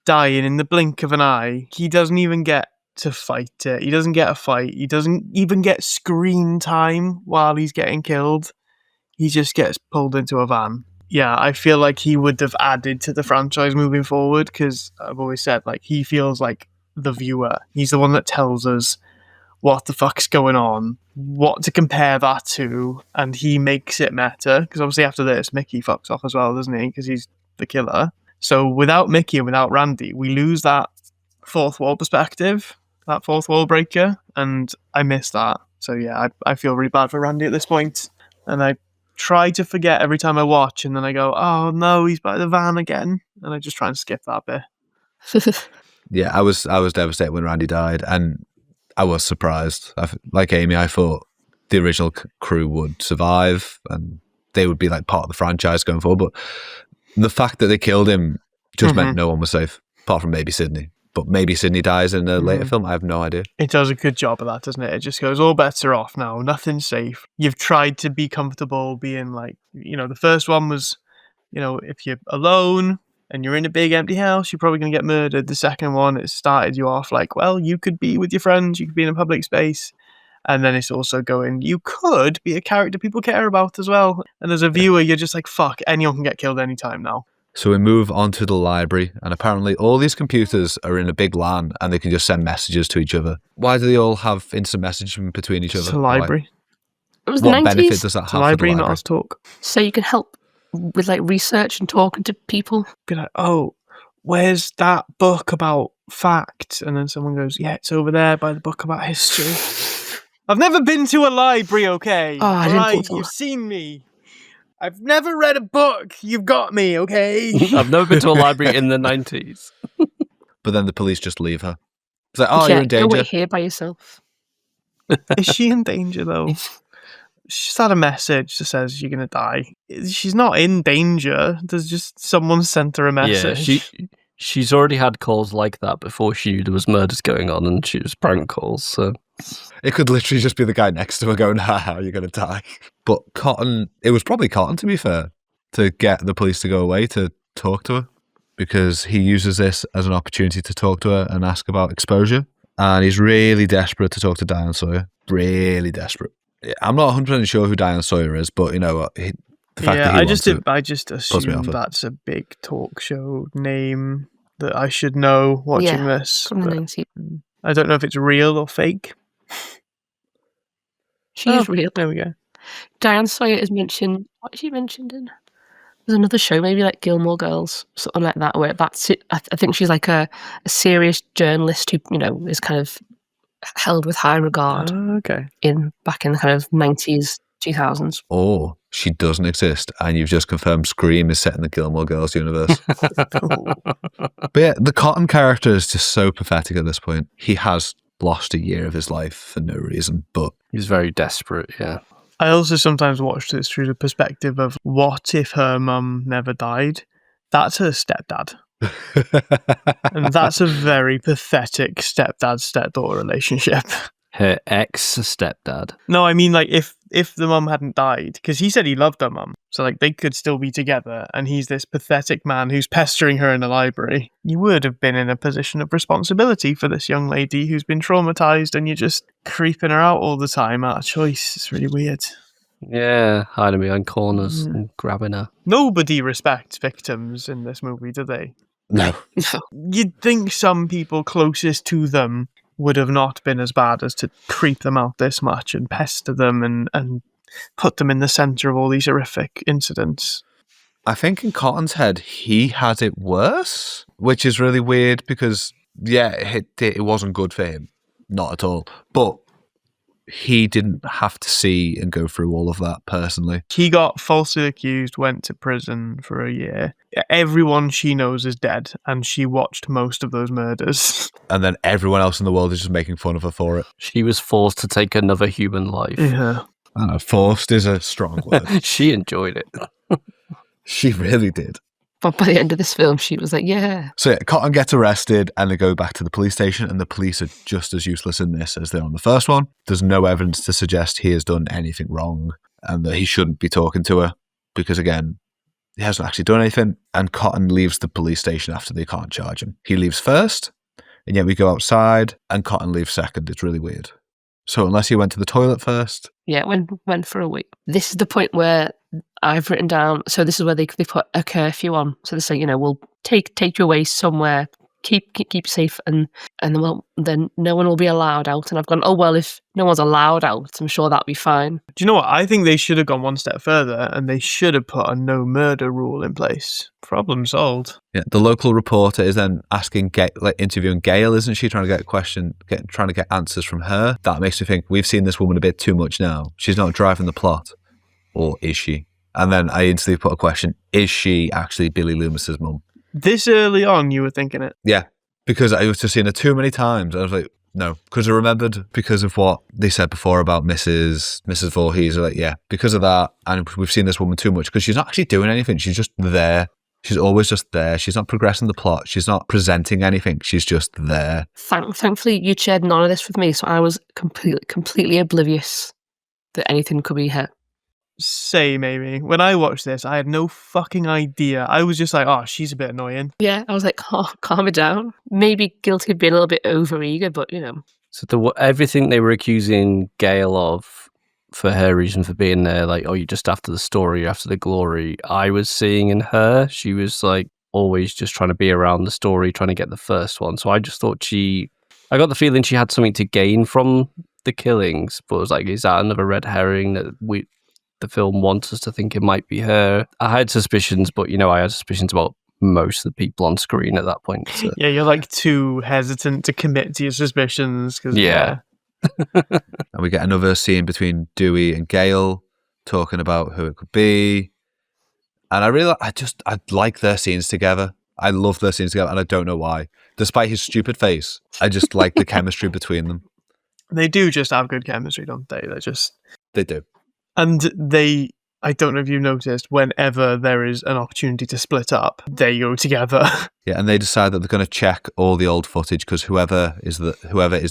dying in the blink of an eye. He doesn't even get to fight it. He doesn't get a fight. He doesn't even get screen time while he's getting killed. He just gets pulled into a van. Yeah, I feel like he would have added to the franchise moving forward, because I've always said, like, he feels like the viewer. He's the one that tells us what the fuck's going on, what to compare that to, and he makes it meta, because obviously after this, Mickey fucks off as well, doesn't he? Because he's the killer. So without Mickey and without Randy, we lose that fourth wall perspective, that fourth wall breaker, and I miss that. So yeah, I feel really bad for Randy at this point, and I try to forget every time I watch, and then I go, oh no, he's by the van again, and I just try and skip that bit. Yeah, I was devastated when Randy died, and I was surprised. Like Amy, I thought the original crew would survive and they would be like part of the franchise going forward. But the fact that they killed him just meant no one was safe, apart from maybe Sydney. But maybe Sydney dies in a later film. I have no idea. It does a good job of that, doesn't it? It just goes, all bets are off now. Nothing's safe. You've tried to be comfortable being like, the first one was, if you're alone and you're in a big empty house, you're probably going to get murdered. The second one, it started you off like, well, you could be with your friends, you could be in a public space. And then it's also going, you could be a character people care about as well. And as a viewer, you're just like, fuck, anyone can get killed anytime now. So we move on to the library, and apparently all these computers are in a big LAN and they can just send messages to each other. Why do they all have instant messaging between each other? It's a library. It was the What 90s. benefit does that have It's for a the library, library? not us talk. So you can help with like research and talking to people. Be like, oh, where's that book about fact? And then someone goes, yeah, it's over there by the book about history. I've never been to a library, okay? Oh, I didn't Right, think so. you've seen me. I've never read a book. You've got me, okay? I've never been to a library in the 90s. But then the police just leave her. It's like, oh, yeah, you're in go danger. wait here by yourself. Is she in danger, though? She's had a message that says you're going to die. She's not in danger. There's just someone sent her a message. Yeah, she's already had calls like that before she knew there was murders going on, and she was prank calls, so... It could literally just be the guy next to her going, haha, you're going to die. But Cotton, it was probably Cotton, to be fair, to get the police to go away to talk to her, because he uses this as an opportunity to talk to her and ask about exposure. And he's really desperate to talk to Diane Sawyer. Really desperate. I'm not 100% sure who Diane Sawyer is, but, the fact that he I wants just me assume off it. that's a big talk show name that I should know watching this. From the but 90s. I don't know if it's real or fake. She is real. There we go. Diane Sawyer is mentioned. What is she mentioned in? There's another show, maybe like Gilmore Girls, something like that, where that's it. I think she's like a serious journalist who, is kind of held with high regard Okay. back in the kind of 90s, 2000s. Or she doesn't exist, and you've just confirmed Scream is set in the Gilmore Girls universe. But yeah, the Cotton character is just so pathetic at this point. He has lost a year of his life for no reason, but He's very desperate, yeah. I also sometimes watch this through the perspective of what if her mum never died? That's her stepdad. And that's a very pathetic stepdad-stepdaughter relationship. Her ex-stepdad. No, I mean, like, if the mum hadn't died, because he said he loved her mum, so, like, they could still be together, and he's this pathetic man who's pestering her in the library. You would have been in a position of responsibility for this young lady who's been traumatized, and you're just creeping her out all the time out of choice. It's really weird. Yeah, hiding behind corners and grabbing her. Nobody respects victims in this movie, do they? no. You'd think some people closest to them would have not been as bad as to creep them out this much and pester them and put them in the center of all these horrific incidents. I think in Cotton's head, he had it worse, which is really weird because, yeah, it wasn't good for him. Not at all. But he didn't have to see and go through all of that personally. He got falsely accused, went to prison for a year. Everyone she knows is dead, and she watched most of those murders. And then everyone else in the world is just making fun of her for it. She was forced to take another human life. Yeah. I don't know, forced is a strong word. She enjoyed it. She really did. But by the end of this film, she was like, yeah. So yeah, Cotton gets arrested and they go back to the police station, and the police are just as useless in this as they're on the first one. There's no evidence to suggest he has done anything wrong and that he shouldn't be talking to her because, again, he hasn't actually done anything. And Cotton leaves the police station after they can't charge him. He leaves first, and yet we go outside and Cotton leaves second. It's really weird. So unless he went to the toilet first. Yeah, went for a week. This is the point where I've written down, so this is where they put a curfew on. So they say, we'll take you away somewhere, keep safe, and then no one will be allowed out. And I've gone, oh, well, if no one's allowed out, I'm sure that'll be fine. Do you know what? I think they should have gone one step further, and they should have put a no murder rule in place. Problem solved. Yeah, the local reporter is then interviewing Gail, isn't she? Trying to get a question, trying to get answers from her. That makes me think we've seen this woman a bit too much now. She's not driving the plot, or is she? And then I instantly put a question: is she actually Billy Loomis's mum? This early on, you were thinking it. Yeah, because I was just seeing her too many times. I was like, no, because I remembered because of what they said before about Mrs. Voorhees. Like, yeah, because of that, and we've seen this woman too much because she's not actually doing anything. She's just there. She's always just there. She's not progressing the plot. She's not presenting anything. She's just there. Thankfully, you shared none of this with me, so I was completely oblivious that anything could be her. Same, Amy. When I watched this, I had no fucking idea. I was just like, oh, she's a bit annoying. Yeah, I was like, oh, calm it down. Maybe guilty of being a little bit overeager, but So everything they were accusing Gail of for her reason for being there, like, oh, you're just after the story, you're after the glory, I was seeing in her. She was like always just trying to be around the story, trying to get the first one. So I just thought I got the feeling she had something to gain from the killings, but it was like, is that another red herring that the film wants us to think it might be her? I had suspicions, but I had suspicions about most of the people on screen at that point. So. Yeah, you're like too hesitant to commit to your suspicions. Cause, yeah. And we get another scene between Dewey and Gail talking about who it could be. And I like their scenes together. I love their scenes together, and I don't know why. Despite his stupid face, I just like the chemistry between them. They do just have good chemistry, don't they? They do. And I don't know if you've noticed, whenever there is an opportunity to split up, they go together. Yeah, and they decide that they're going to check all the old footage because whoever is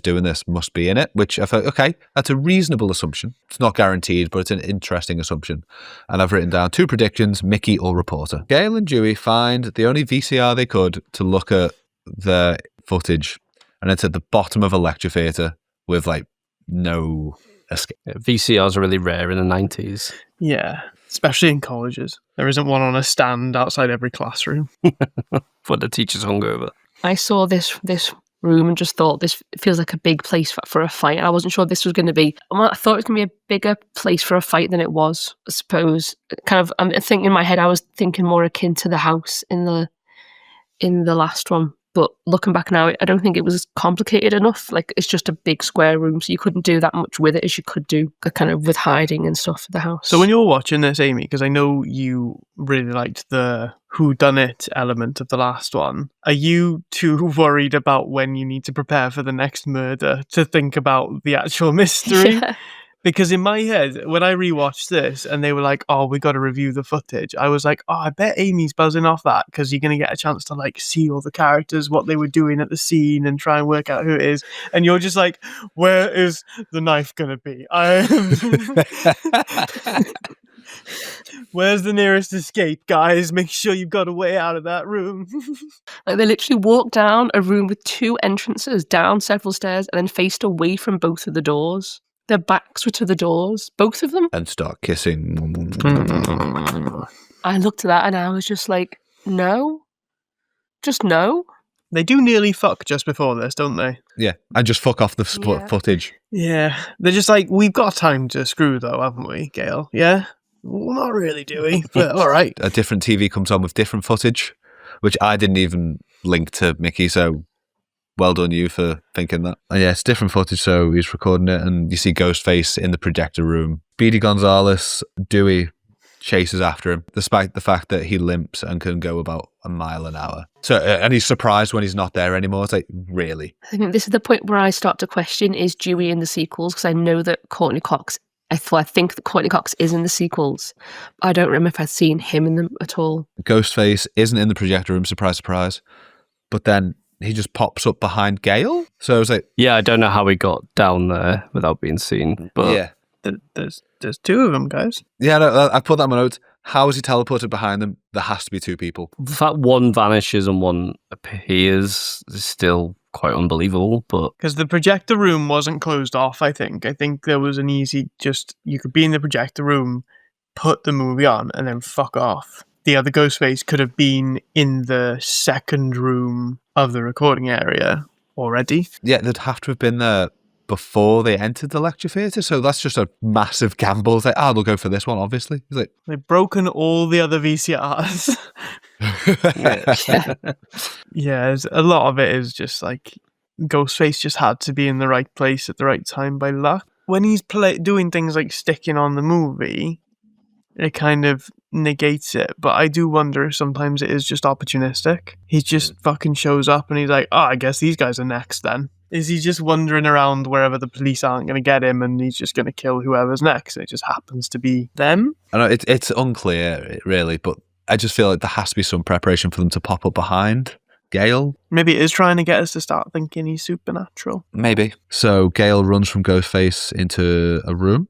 doing this must be in it, which I thought, okay, that's a reasonable assumption. It's not guaranteed, but it's an interesting assumption. And I've written down 2 predictions, Mickey or reporter. Gail and Dewey find the only VCR they could to look at the footage, and it's at the bottom of a lecture theatre with no escape. Yeah, VCRs are really rare in the 90s. Yeah, especially in colleges. There isn't one on a stand outside every classroom. For the teachers hungover. I saw this room and just thought this feels like a big place for a fight. I wasn't sure this was going to be. I thought it was going to be a bigger place for a fight than it was. I suppose. I'm thinking in my head. I was thinking more akin to the house in the last one. But looking back now, I don't think it was complicated enough. Like, it's just a big square room, so you couldn't do that much with it as you could do kind of with hiding and stuff for the house. So when you were watching this, Amy, because I know you really liked the whodunit element of the last one, are you too worried about when you need to prepare for the next murder to think about the actual mystery? Yeah. Because in my head, when I rewatched this and they were like, oh, we got to review the footage, I was like, oh, I bet Amy's buzzing off that because you're going to get a chance to see all the characters, what they were doing at the scene and try and work out who it is. And you're just like, where is the knife going to be? Where's the nearest escape, guys? Make sure you've got a way out of that room. They literally walked down a room with 2 entrances, down several stairs, and then faced away from both of the doors. Their backs were to the doors, both of them. And start kissing. I looked at that and I was just like, no. Just no. They do nearly fuck just before this, don't they? Yeah, and just fuck off the footage. Yeah. They're just like, we've got time to screw though, haven't we, Gail? Yeah? Well, not really, do we? But all right. A different TV comes on with different footage, which I didn't even link to Mickey, so well done you for thinking that. And yeah, it's different footage, so he's recording it, and you see Ghostface in the projector room. Speedy Gonzales, Dewey, chases after him, despite the fact that he limps and can go about a mile an hour. So, and he's surprised when he's not there anymore. It's like, really? I think this is the point where I start to question, is Dewey in the sequels? Because I know that Courtney Cox, I think that Courtney Cox is in the sequels. I don't remember if I've seen him in them at all. Ghostface isn't in the projector room, surprise, surprise. But then he just pops up behind Gale. So I was like, Yeah, I don't know how he got down there without being seen, but yeah. There's two of them, guys. Yeah, no, I put that in my notes. How is he teleported behind them? There has to be two people. the fact one vanishes and one appears is still quite unbelievable. But Because the projector room wasn't closed off, I think. I think there was an easy, you could be in the projector room, put the movie on, and then fuck off. The other Ghostface could have been in the second room of the recording area already. Yeah, they'd have to have been there before they entered the lecture theatre. So that's just a massive gamble. It's like, they'll go for this one, obviously. It's like, They've broken all the other VCRs. Yeah, a lot of it is just like Ghostface just had to be in the right place at the right time by luck. When he's doing things like sticking on the movie, it kind of negates it. But I do wonder if sometimes it is just opportunistic. He just fucking shows up and he's like, I guess these guys are next then. Is he just wandering around wherever the police aren't going to get him and he's just going to kill whoever's next? And it just happens to be them? I know it's unclear, really, but I just feel like there has to be some preparation for them to pop up behind Gale. Maybe it is trying to get us to start thinking he's supernatural. Maybe. So Gale runs from Ghostface into a room,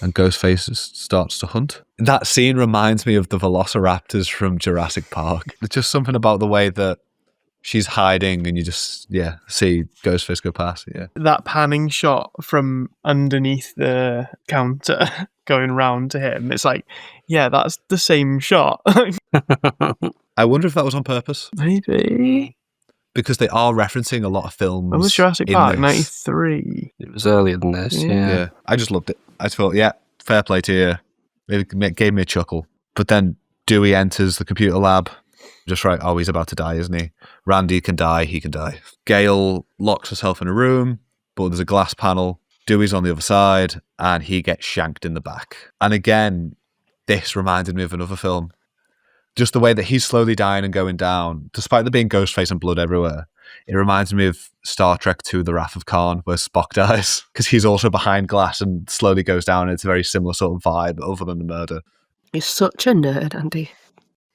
and Ghostface starts to hunt. That scene reminds me of the Velociraptors from Jurassic Park. There's just something about the way that she's hiding and you just, see Ghostface go past. Yeah. That panning shot from underneath the counter going round to him, it's like, yeah, that's the same shot. I wonder if that was on purpose, Maybe. because they are referencing a lot of films. When was Jurassic in Park? this. 93. it was earlier than this. Yeah. Yeah. Yeah, I just loved it. I just thought, fair play to you. It gave me a chuckle. But then Dewey enters the computer lab. Just right, he's about to die, isn't he? Randy can die, he can die. Gale locks herself in a room, but there's a glass panel. Dewey's on the other side, and he gets shanked in the back. And again, this reminded me of another film. Just the way that he's slowly dying and going down, despite there being Ghostface and blood everywhere. It reminds me of Star Trek II, The Wrath of Khan, where Spock dies, because he's also behind glass and slowly goes down. It's a very similar sort of vibe, other than the murder. You're such a nerd, Andy.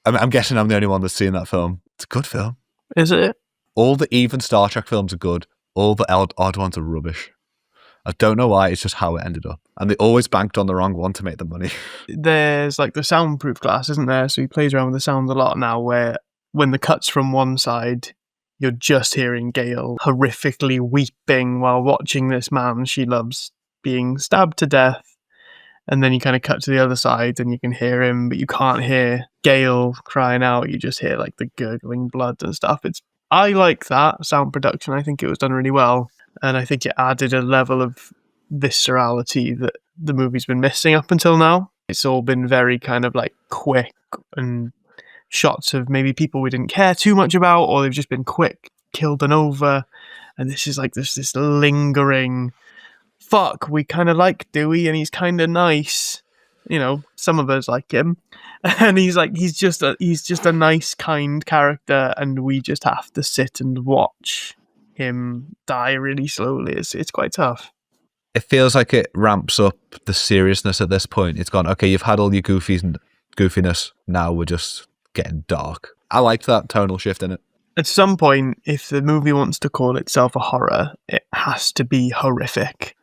I'm guessing I'm the only one that's seen that film. It's a good film. Is it? All the even Star Trek films are good. All the odd ones are rubbish. I don't know why, it's just how it ended up. And they always banked on the wrong one to make the money. There's like the soundproof glass, isn't there? So he plays around with the sound a lot now, where when the cut's from one side, you're just hearing Gale horrifically weeping while watching this man she loves being stabbed to death. And then you kind of cut to the other side and you can hear him, but you can't hear Gale crying out. You just hear like the gurgling blood and stuff. I like that sound production. I think it was done really well. And I think it added a level of viscerality that the movie's been missing up until now. It's all been very kind of like quick and shots of maybe people we didn't care too much about, or they've just been quick, killed and over. And this is like this lingering, fuck, we kind of like Dewey and he's kind of nice. You know, some of us like him. And he's just a nice, kind character, and we just have to sit and watch him die really slowly. It's quite tough. It feels like it ramps up the seriousness at this point. It's gone, okay, you've had all your goofiness. Now we're just getting dark. I liked that tonal shift in it. At some point, if the movie wants to call itself a horror, it has to be horrific.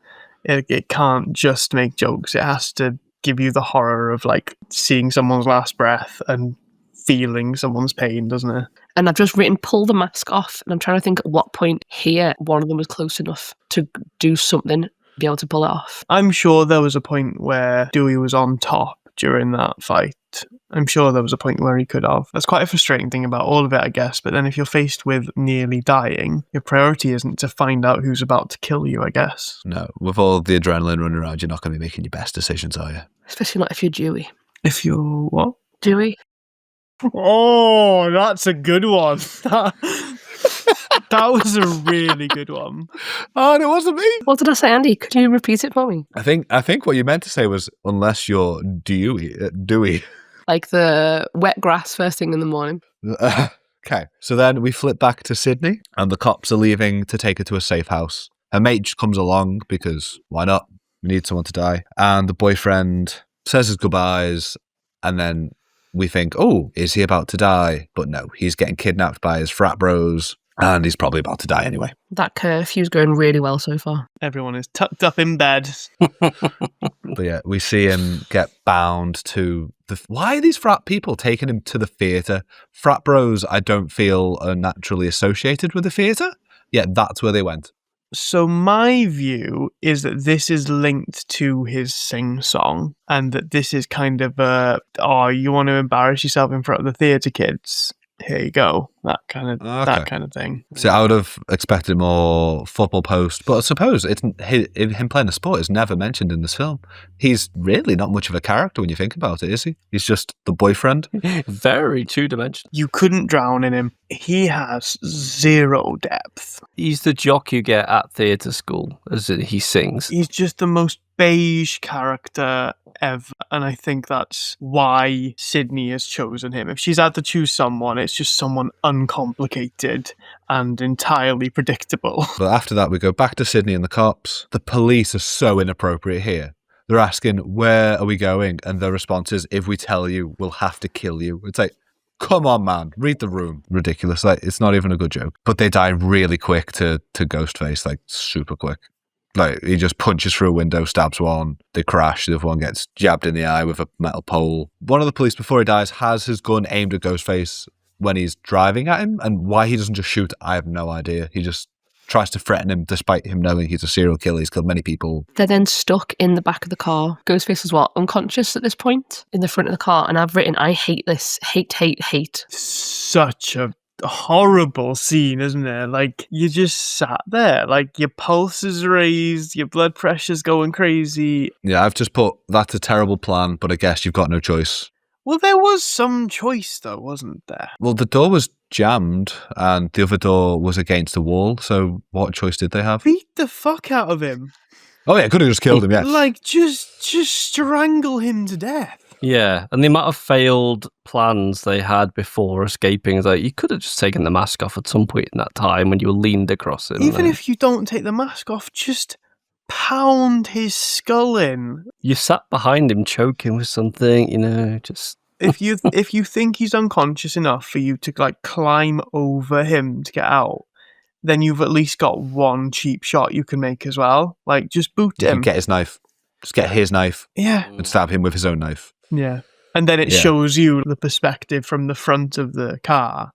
It can't just make jokes. It has to give you the horror of like seeing someone's last breath and feeling someone's pain, doesn't it? And I've just written pull the mask off, and I'm trying to think at what point here one of them was close enough to do something, be able to pull it off. I'm sure there was a point where Dewey was on top during that fight. I'm sure there was a point where he could have. That's quite a frustrating thing about all of it, I guess. But then if you're faced with nearly dying, your priority isn't to find out who's about to kill you, I guess. No, with all the adrenaline running around, you're not going to be making your best decisions, are you? Especially not if you're Dewey. If you're what? Dewey? Oh, that's a good one. That was a really good one. Oh, and it wasn't me. What did I say, Andy? Could you repeat it for me? I think what you meant to say was, unless you're Dewey. Like the wet grass first thing in the morning. Okay, so then we flip back to Sydney, and the cops are leaving to take her to a safe house. Her mate just comes along because why not? We need someone to die. And the boyfriend says his goodbyes, and then we think, oh, is he about to die? But no, he's getting kidnapped by his frat bros, and he's probably about to die anyway. That curfew's going really well so far. Everyone is tucked up in bed. But yeah, we see him get bound to the... Why are these frat people taking him to the theatre? Frat bros, I don't feel are naturally associated with the theatre. Yeah, that's where they went. So my view is that this is linked to his sing-song, and that this is kind of a, oh, you want to embarrass yourself in front of the theatre kids? Here you go. That kind of thing. So I would have expected more football post, but I suppose him playing a sport is never mentioned in this film. He's really not much of a character when you think about it, is he? He's just the boyfriend. Very two-dimensional. You couldn't drown in him. He has zero depth. He's the jock you get at theatre school, as he sings. He's just the most beige character ever, and I think that's why Sydney has chosen him. If she's had to choose someone, it's just someone uncomplicated and entirely predictable. But after that, we go back to Sydney and the cops. The police are so inappropriate here. They're asking, where are we going? And the response is, if we tell you, we'll have to kill you. It's like, come on, man, read the room. Ridiculous. Like, it's not even a good joke. But they die really quick to Ghostface, like super quick. Like, he just punches through a window, stabs one, they crash, the other one gets jabbed in the eye with a metal pole. One of the police, before he dies, has his gun aimed at Ghostface when he's driving at him, and why he doesn't just shoot, I have no idea. He just tries to threaten him despite him knowing he's a serial killer. He's killed many people. They're then stuck in the back of the car. Ghostface is unconscious at this point in the front of the car, and I've written, I hate this. Hate. Such a horrible scene, isn't it? Like, you just sat there, like your pulse is raised, your blood pressure's going crazy. Yeah, I've just put, that's a terrible plan, but I guess you've got no choice. Well, there was some choice though, wasn't there? Well, the door was jammed and the other door was against the wall, so what choice did they have? Beat the fuck out of him. Oh yeah, could have just killed him, yeah. Like, just strangle him to death. Yeah, and the amount of failed plans they had before escaping is like, you could have just taken the mask off at some point in that time when you were leaned across him. Even if you don't take the mask off, just pound his skull in. You sat behind him choking with something, just... If you think he's unconscious enough for you to like climb over him to get out, then you've at least got one cheap shot you can make as well. Like, just boot You him. can get his knife. Just get his knife Yeah. and stab him with his own knife. Yeah. And then it Yeah. shows you the perspective from the front of the car,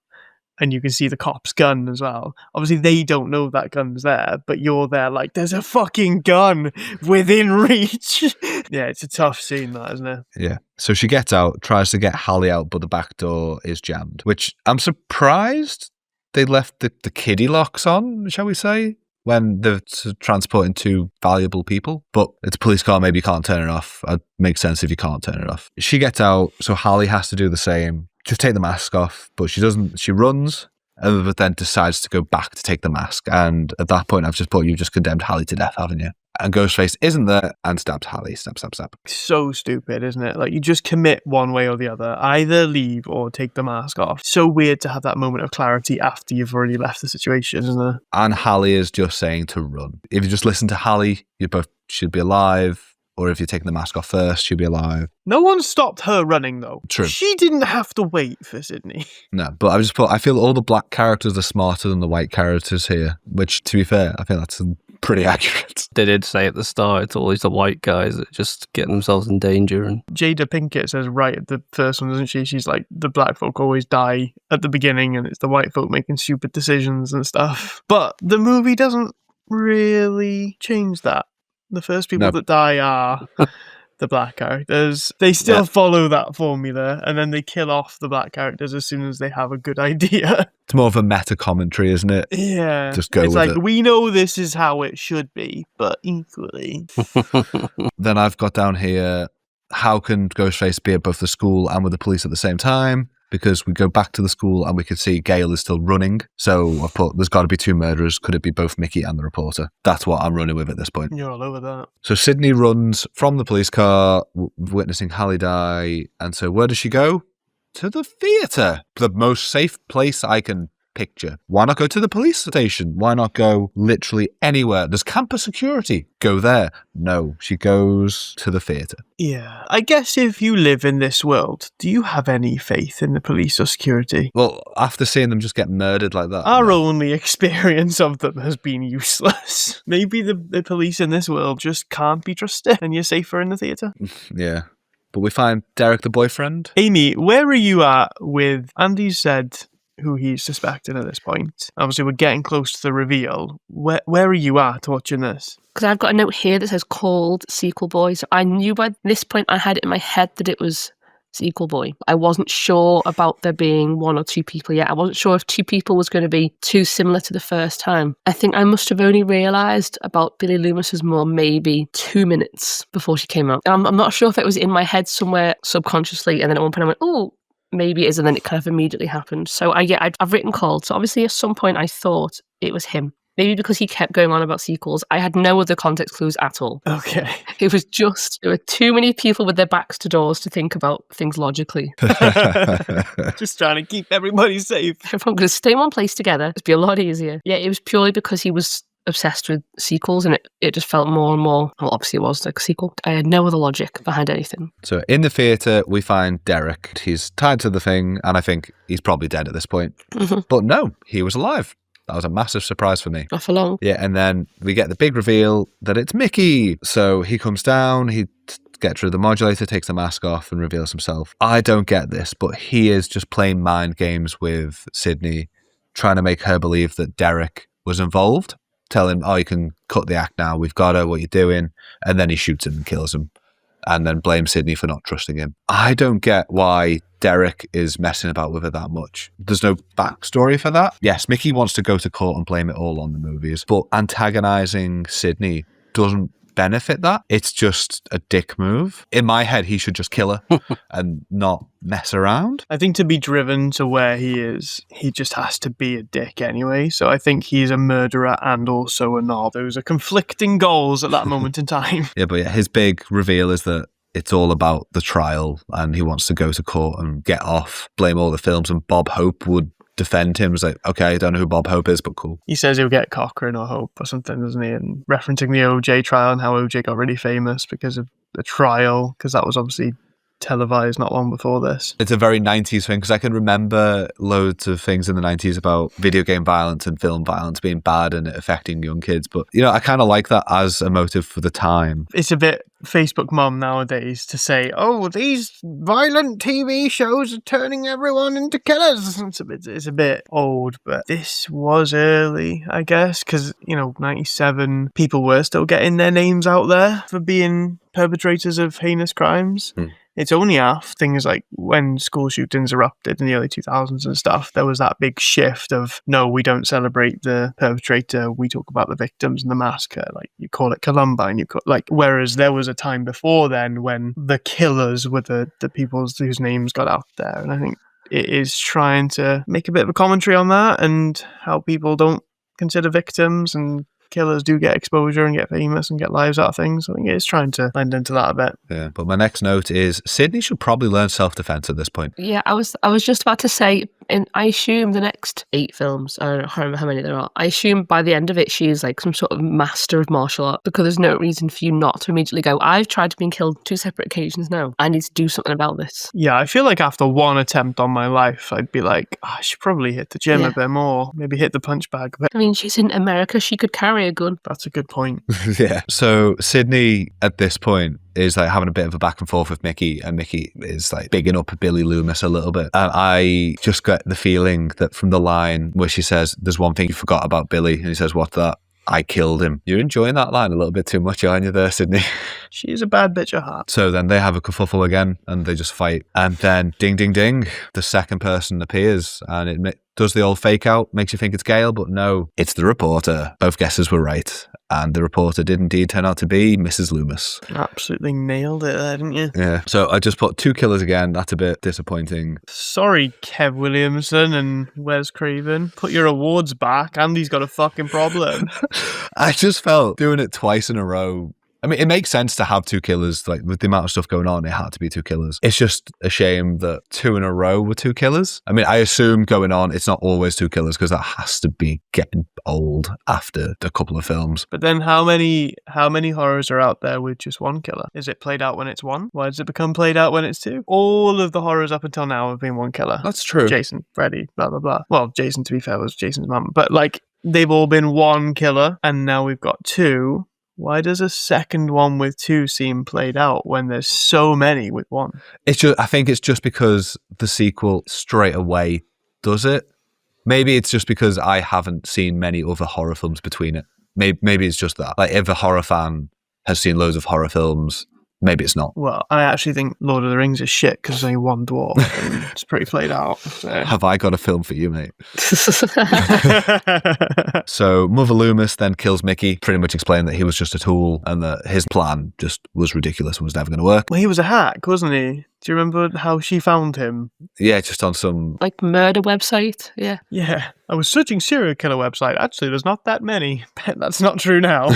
and you can see the cop's gun as well. Obviously, they don't know that gun's there, but you're there like, there's a fucking gun within reach. Yeah, it's a tough scene, that, isn't it? Yeah. So she gets out, tries to get Hallie out, but the back door is jammed, which I'm surprised they left the kiddie locks on, shall we say, when they're transporting two valuable people. But it's a police car, maybe you can't turn it off. It makes sense if you can't turn it off. She gets out, so Hallie has to do the same. Just take the mask off, but she doesn't. She runs, but then decides to go back to take the mask. And at that point, I've just put, you've just condemned Hallie to death, haven't you? And Ghostface isn't there and stabs Hallie. Stab. So stupid, isn't it? Like, you just commit one way or the other. Either leave or take the mask off. So weird to have that moment of clarity after you've already left the situation, isn't it? And Hallie is just saying to run. If you just listen to Hallie, you both should be alive. Or if you're taking the mask off first, she'll be alive. No one stopped her running, though. True. She didn't have to wait for Sydney. No, but I just put, I feel all the black characters are smarter than the white characters here, which, to be fair, I feel that's pretty accurate. They did say at the start, it's always the white guys that just get themselves in danger. And Jada Pinkett says right at the first one, doesn't she? She's like, the black folk always die at the beginning and it's the white folk making stupid decisions and stuff. But the movie doesn't really change that. The first people that die are the black characters. They still follow that formula, and then they kill off the black characters as soon as they have a good idea. It's more of a meta commentary, isn't it? Yeah. Just go it's with like, it. we know this is how it should be, but equally. Then I've got down here, how can Ghostface be at both the school and with the police at the same time? because we go back to the school and we can see Gail is still running. So I've put, there's got to be two murderers. Could it be both Mickey and the reporter? That's what I'm running with at this point. You're all over that. So Sydney runs from the police car, witnessing Hallie die. And so where does she go? To the theatre. The most safe place I can picture. Why not go to the police station? Why not go literally anywhere? There's campus security. Go there. No, she goes to the theatre. Yeah. I guess if you live in this world, do you have any faith in the police or security? Well, after seeing them just get murdered like that. Our no. only experience of them has been useless. Maybe the police in this world just can't be trusted and you're safer in the theatre. Yeah. But we find Derek the boyfriend. Amy, where are you at with... Andy said who he's suspecting at this point. Obviously, we're getting close to the reveal. Where are you at watching this? Because I've got a note here that says called Sequel Boy. So I knew by this point I had it in my head that it was Sequel Boy. I wasn't sure about there being one or two people yet. I wasn't sure if two people was going to be too similar to the first time. I think I must have only realised about Billy Loomis's mum maybe 2 minutes before she came out. I'm not sure if it was in my head somewhere subconsciously, and then at one point I went, oh, maybe it is, and then it kind of immediately happened. So I've written called. So obviously at some point I thought it was him. Maybe because he kept going on about sequels. I had no other context clues at all. Okay. It was just, there were too many people with their backs to doors to think about things logically. Just trying to keep everybody safe. Everyone could stay in one place together. It'd be a lot easier. Yeah, it was purely because he was obsessed with sequels, and it just felt more and more, well, obviously it was like a sequel. I had no other logic behind anything. So in the theatre, we find Derek. He's tied to the thing, and I think he's probably dead at this point. Mm-hmm. But no, he was alive. That was a massive surprise for me. Not for long. Yeah, and then we get the big reveal that it's Mickey. So he comes down, he gets rid of the modulator, takes the mask off, and reveals himself. I don't get this, but he is just playing mind games with Sydney, trying to make her believe that Derek was involved. Tell him, oh, you can cut the act now. We've got her. What you're doing? And then he shoots him and kills him, and then blames Sydney for not trusting him. I don't get why Derek is messing about with her that much. There's no backstory for that. Yes, Mickey wants to go to court and blame it all on the movies, but antagonizing Sydney doesn't benefit that. It's just a dick move. In my head, he should just kill her and not mess around. I think to be driven to where he is, he just has to be a dick anyway. So I think he's a murderer and also a knob. Those are conflicting goals at that moment in time. Yeah, but his big reveal is that it's all about the trial and he wants to go to court and get off, blame all the films, and Bob Hope would defend him. It's like, okay, I don't know who Bob Hope is, but cool. He says he'll get Cochrane or Hope or something, doesn't he? And referencing the OJ trial and how OJ got really famous because of the trial, because that was obviously televised not long before this. It's a very 90s thing, because I can remember loads of things in the 90s about video game violence and film violence being bad and it affecting young kids. But, you know, I kind of like that as a motive for the time. It's a bit Facebook mum nowadays to say, oh, these violent TV shows are turning everyone into killers. It's a bit old, but this was early, I guess, because, you know, 97, people were still getting their names out there for being perpetrators of heinous crimes. It's only after things like when school shootings erupted in the early 2000s and stuff, there was that big shift of, no, we don't celebrate the perpetrator, we talk about the victims and the massacre. Like, you call it Columbine, whereas there was a time before then when the killers were the people whose names got out there. And I think it is trying to make a bit of a commentary on that and how people don't consider victims and killers do get exposure and get famous and get lives out of things. I think it's trying to lend into that a bit. Yeah, but my next note is Sydney should probably learn self-defense at this point. Yeah, I was just about to say, and I assume the next 8 films, I don't remember how many there are, I assume by the end of it she is like some sort of master of martial art, because there's no reason for you not to immediately go, I've tried to be killed 2 separate occasions now, I need to do something about this. Yeah, I feel like after one attempt on my life, I'd be like, I should probably hit the gym a bit more, maybe hit the punch bag a bit. I mean, she's in America, she could carry a gun. That's a good point. Yeah. So Sydney at this point is like having a bit of a back and forth with Mickey, and Mickey is like bigging up Billy Loomis a little bit. And I just get the feeling that from the line where she says, there's one thing you forgot about Billy, and he says, what's that? I killed him. You're enjoying that line a little bit too much, aren't you there, Sydney? She's a bad bitch at heart. So then they have a kerfuffle again and they just fight. And then ding, ding, ding, the second person appears and it does the old fake out, makes you think it's Gail, but no, it's the reporter. Both guesses were right. And the reporter did indeed turn out to be Mrs. Loomis. Absolutely nailed it there, didn't you? Yeah. So I just put 2 killers again. That's a bit disappointing. Sorry, Kev Williamson and Wes Craven. Put your awards back. Andy's got a fucking problem. I just felt doing it twice in a row. I mean, it makes sense to have 2 killers. Like, with the amount of stuff going on, it had to be 2 killers. It's just a shame that 2 in a row were 2 killers. I mean, I assume going on, it's not always 2 killers because that has to be getting old after a couple of films. But then how many horrors are out there with just 1 killer? Is it played out when it's 1? Why does it become played out when it's 2? All of the horrors up until now have been 1 killer. That's true. Jason, Freddy, blah, blah, blah. Well, Jason, to be fair, was Jason's mum. But, like, they've all been 1 killer, and now we've got 2. Why does a second one with 2 seem played out when there's so many with 1? I think it's just because the sequel straight away does it. Maybe it's just because I haven't seen many other horror films between it. Maybe it's just that. Like, if a horror fan has seen loads of horror films, maybe it's not. Well, I actually think Lord of the Rings is shit because there's only 1 dwarf and it's pretty played out. So. Have I got a film for you, mate? So Mother Loomis then kills Mickey, pretty much explaining that he was just a tool and that his plan just was ridiculous and was never going to work. Well, he was a hack, wasn't he? Do you remember how she found him? Yeah, just on some... Like murder website, yeah. Yeah, I was searching serial killer website. Actually, there's not that many. That's not true now.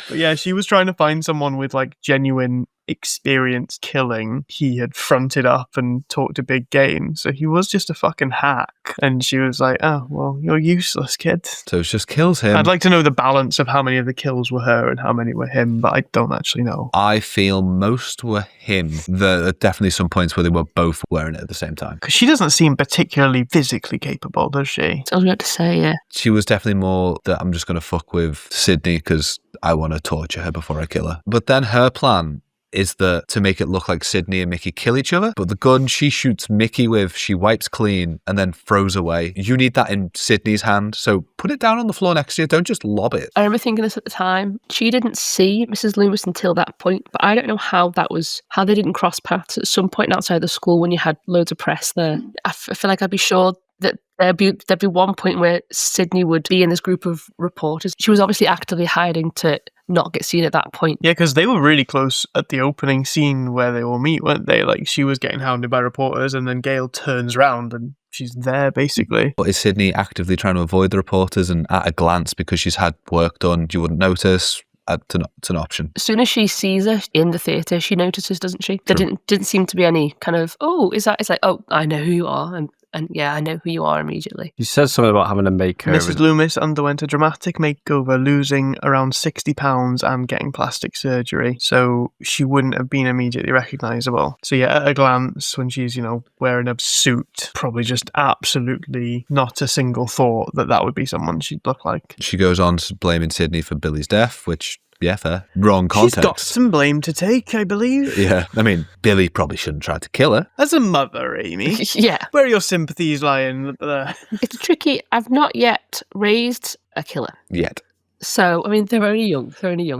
But yeah, she was trying to find someone with like genuine experience killing. He had fronted up and talked a big game, so he was just a fucking hack. And she was like, "Oh, well, you're useless, kid." So it just kills him. I'd like to know the balance of how many of the kills were her and how many were him, but I don't actually know. I feel most were him. There are definitely some points where they were both wearing it at the same time. Because she doesn't seem particularly physically capable, does she? I was about to say, yeah. She was definitely more that I'm just going to fuck with Sydney because I want to torture her before I kill her. But then her plan is that to make it look like Sydney and Mickey kill each other, but the gun she shoots Mickey with, she wipes clean and then throws away. You need that in Sydney's hand, so put it down on the floor next to you. Don't just lob it. I remember thinking this at the time. She didn't see Mrs. Loomis until that point, but I don't know how they didn't cross paths at some point outside the school when you had loads of press there. I feel like I'd be sure that there'd be one point where Sydney would be in this group of reporters. She was obviously actively hiding to not get seen at that point. Yeah, because they were really close at the opening scene where they all meet, weren't they? Like, she was getting hounded by reporters, and then Gail turns around and she's there, basically. But is Sydney actively trying to avoid the reporters, and at a glance, because she's had work done, you wouldn't notice? It's an option. As soon as she sees her in the theatre, she notices, doesn't she? There didn't seem to be any kind of, it's like, oh, I know who you are, and yeah, I know who you are immediately. She says something about having a makeover. Mrs. Loomis underwent a dramatic makeover, losing around 60 pounds and getting plastic surgery, so she wouldn't have been immediately recognisable. So yeah, at a glance, when she's, wearing a suit, probably just absolutely not a single thought that would be someone she'd look like. She goes on to blaming Sydney for Billy's death, which... yeah, fair. Wrong context. She's got some blame to take, I believe. Yeah, I mean, Billy probably shouldn't try to kill her. As a mother, Amy. Yeah. Where are your sympathies lying there? It's tricky. I've not yet raised a killer. Yet. So, I mean, they're only young.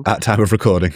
At time of recording.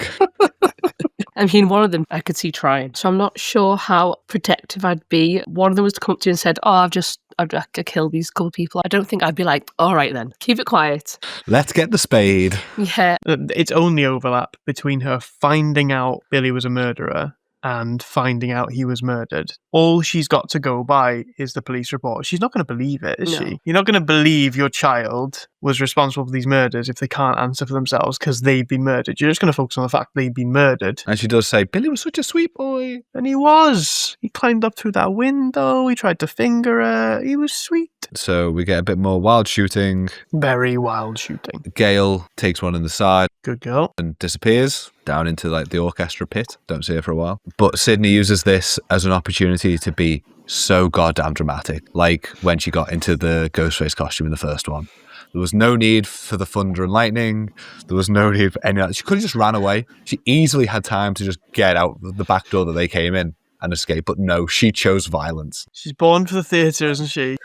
I mean, one of them I could see trying. So I'm not sure how protective I'd be. One of them was to come up to you and said, I'd kill these couple of people. I don't think I'd be like, all right then, keep it quiet. Let's get the spade. Yeah. It's only overlap between her finding out Billy was a murderer and finding out he was murdered. All she's got to go by is the police report. She's not going to believe it, is she? You're not going to believe your child was responsible for these murders if they can't answer for themselves because they've been murdered. You're just going to focus on the fact they've been murdered. And she does say, Billy was such a sweet boy. And he was. He climbed up through that window. He tried to finger her. He was sweet. So we get a bit more wild shooting. Very wild shooting. Gail takes one in the side. Good girl. And disappears down into like the orchestra pit. Don't see her for a while. But Sydney uses this as an opportunity to be so goddamn dramatic. Like when she got into the Ghostface costume in the first one. There was no need for the thunder and lightning. There was no need for any of that. She could have just ran away. She easily had time to just get out the back door that they came in and escape. But no, she chose violence. She's born for the theatre, isn't she?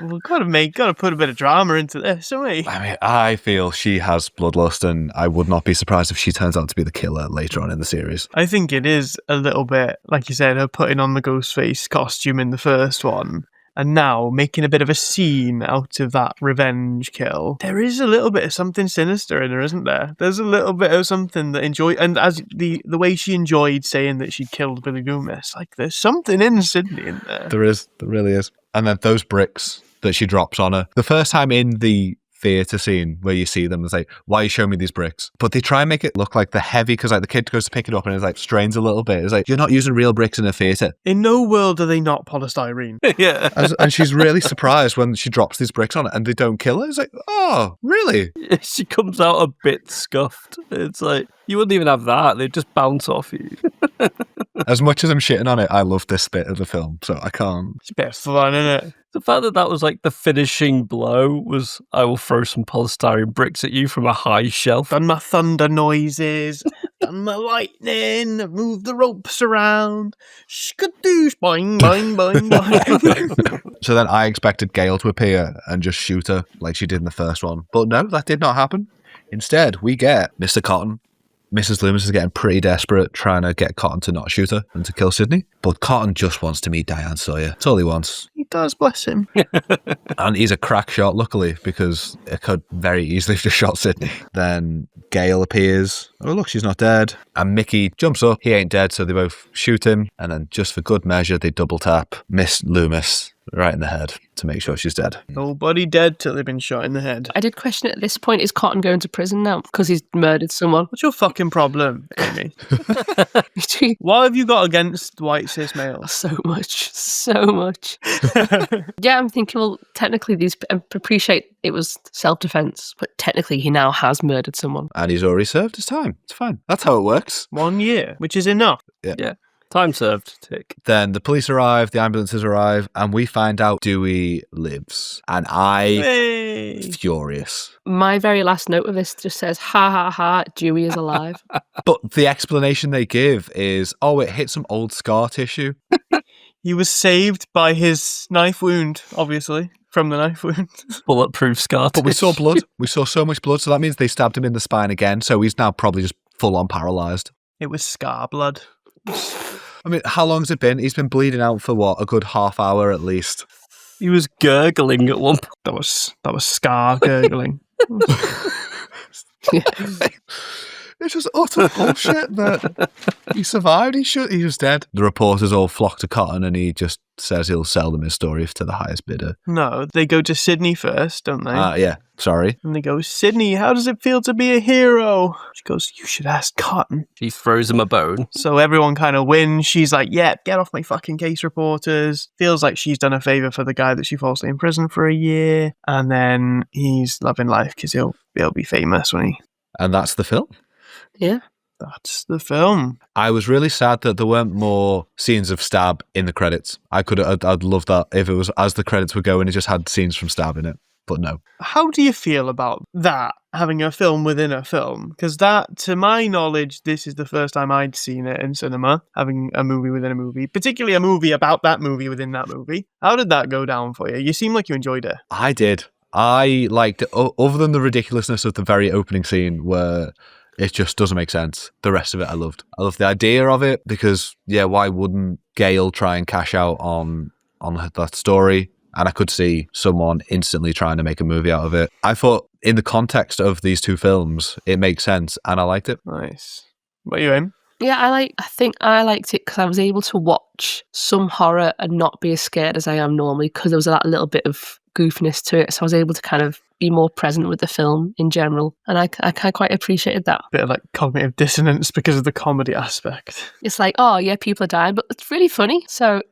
We've got to put a bit of drama into this, don't we? I mean, I feel she has bloodlust, and I would not be surprised if she turns out to be the killer later on in the series. I think it is a little bit, like you said, her putting on the Ghostface costume in the first one and now making a bit of a scene out of that revenge kill. There is a little bit of something sinister in her, isn't there? There's a little bit of something that and as the way she enjoyed saying that she killed Billy Loomis, like there's something in Sydney in there. There really is. And then those bricks that she drops on her. The first time in the theatre scene where you see them, it's like, why are you showing me these bricks? But they try and make it look like they're heavy because like the kid goes to pick it up and it's like strains a little bit. It's like, you're not using real bricks in a theatre. In no world are they not polystyrene. Yeah. And she's really surprised when she drops these bricks on it and they don't kill her. It's like, oh, really? She comes out a bit scuffed. It's like, you wouldn't even have that. They'd just bounce off you. As much as I'm shitting on it, I love this bit of the film, so I can't. It's a bit of fun, isn't it? The fact that that was like the finishing blow was, I will throw some polystyrene bricks at you from a high shelf. Done my thunder noises, done my lightning, moved the ropes around. Skadoosh, boing, boing, boing, boing. So then I expected Gail to appear and just shoot her like she did in the first one. But no, that did not happen. Instead, we get Mr. Cotton. Mrs. Loomis is getting pretty desperate, trying to get Cotton to not shoot her and to kill Sydney. But Cotton just wants to meet Diane Sawyer. That's all he wants. He does, bless him. And he's a crack shot, luckily, because it could very easily have just shot Sydney. Then Gail appears. Oh, look, she's not dead. And Mickey jumps up. He ain't dead, so they both shoot him. And then just for good measure, they double tap Miss Loomis right in the head to make sure she's dead. Nobody dead till they've been shot in the head. I did question at this point, is Cotton going to prison now because he's murdered someone? What's your fucking problem, Amy? What have you got against white cis males? So much. Yeah, I'm thinking, well, technically I appreciate it was self-defense, but technically he now has murdered someone. And he's already served his time. It's fine. That's how it works. 1 year, which is enough. Yeah. Time served, tick. Then the police arrive, the ambulances arrive, and we find out Dewey lives. And Hey. furious. My very last note of this just says, ha ha ha, Dewey is alive. But the explanation they give is, oh, it hit some old scar tissue. He was saved by his knife wound, obviously, from the knife wound. Bulletproof scar. But we saw blood. We saw so much blood, so that means they stabbed him in the spine again, so he's now probably just full-on paralysed. It was scar blood. I mean, how long's it been? He's been bleeding out for what? A good half hour at least. He was gurgling at one point. That was scar gurgling. It's just utter bullshit that he survived. He was dead. The reporters all flock to Cotton and he just says he'll sell them his story to the highest bidder. No, they go to Sydney first, don't they? Yeah, sorry. And they go, Sydney, how does it feel to be a hero? She goes, you should ask Cotton. She throws him a bone. So everyone kind of wins. She's like, yeah, get off my fucking case, reporters. Feels like she's done a favour for the guy that she falsely imprisoned for a year. And then he's loving life because he'll be famous when he... And that's the film. Yeah. That's the film. I was really sad that there weren't more scenes of Stab in the credits. I'd love that if it was as the credits were going, it just had scenes from Stab in it. But no. How do you feel about that, having a film within a film? Because that, to my knowledge, this is the first time I'd seen it in cinema, having a movie within a movie, particularly a movie about that movie within that movie. How did that go down for you? You seem like you enjoyed it. I did. I liked it, other than the ridiculousness of the very opening scene where it just doesn't make sense. The rest of it I loved. I loved the idea of it because, yeah, why wouldn't Gail try and cash out on that story? And I could see someone instantly trying to make a movie out of it. I thought in the context of these two films, it makes sense and I liked it. Nice. What are you in? Yeah, I think I liked it because I was able to watch some horror and not be as scared as I am normally because there was that little bit of goofiness to it. So I was able to kind of be more present with the film in general. And I quite appreciated that. Bit of like cognitive dissonance because of the comedy aspect. It's like, oh yeah, people are dying, but it's really funny. So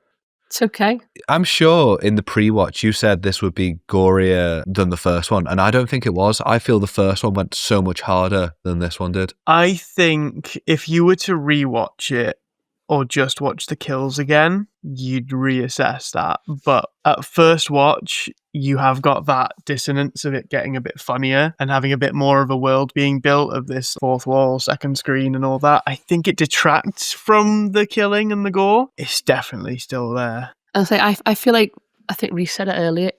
it's okay. I'm sure in the pre-watch you said this would be gorier than the first one, and I don't think it was. I feel the first one went so much harder than this one did. I think if you were to rewatch it or just watch the kills again, you'd reassess that. But at first watch, you have got that dissonance of it getting a bit funnier and having a bit more of a world being built of this fourth wall, second screen and all that. I think it detracts from the killing and the gore. It's definitely still there. And I feel like, I think Reece said it earlier,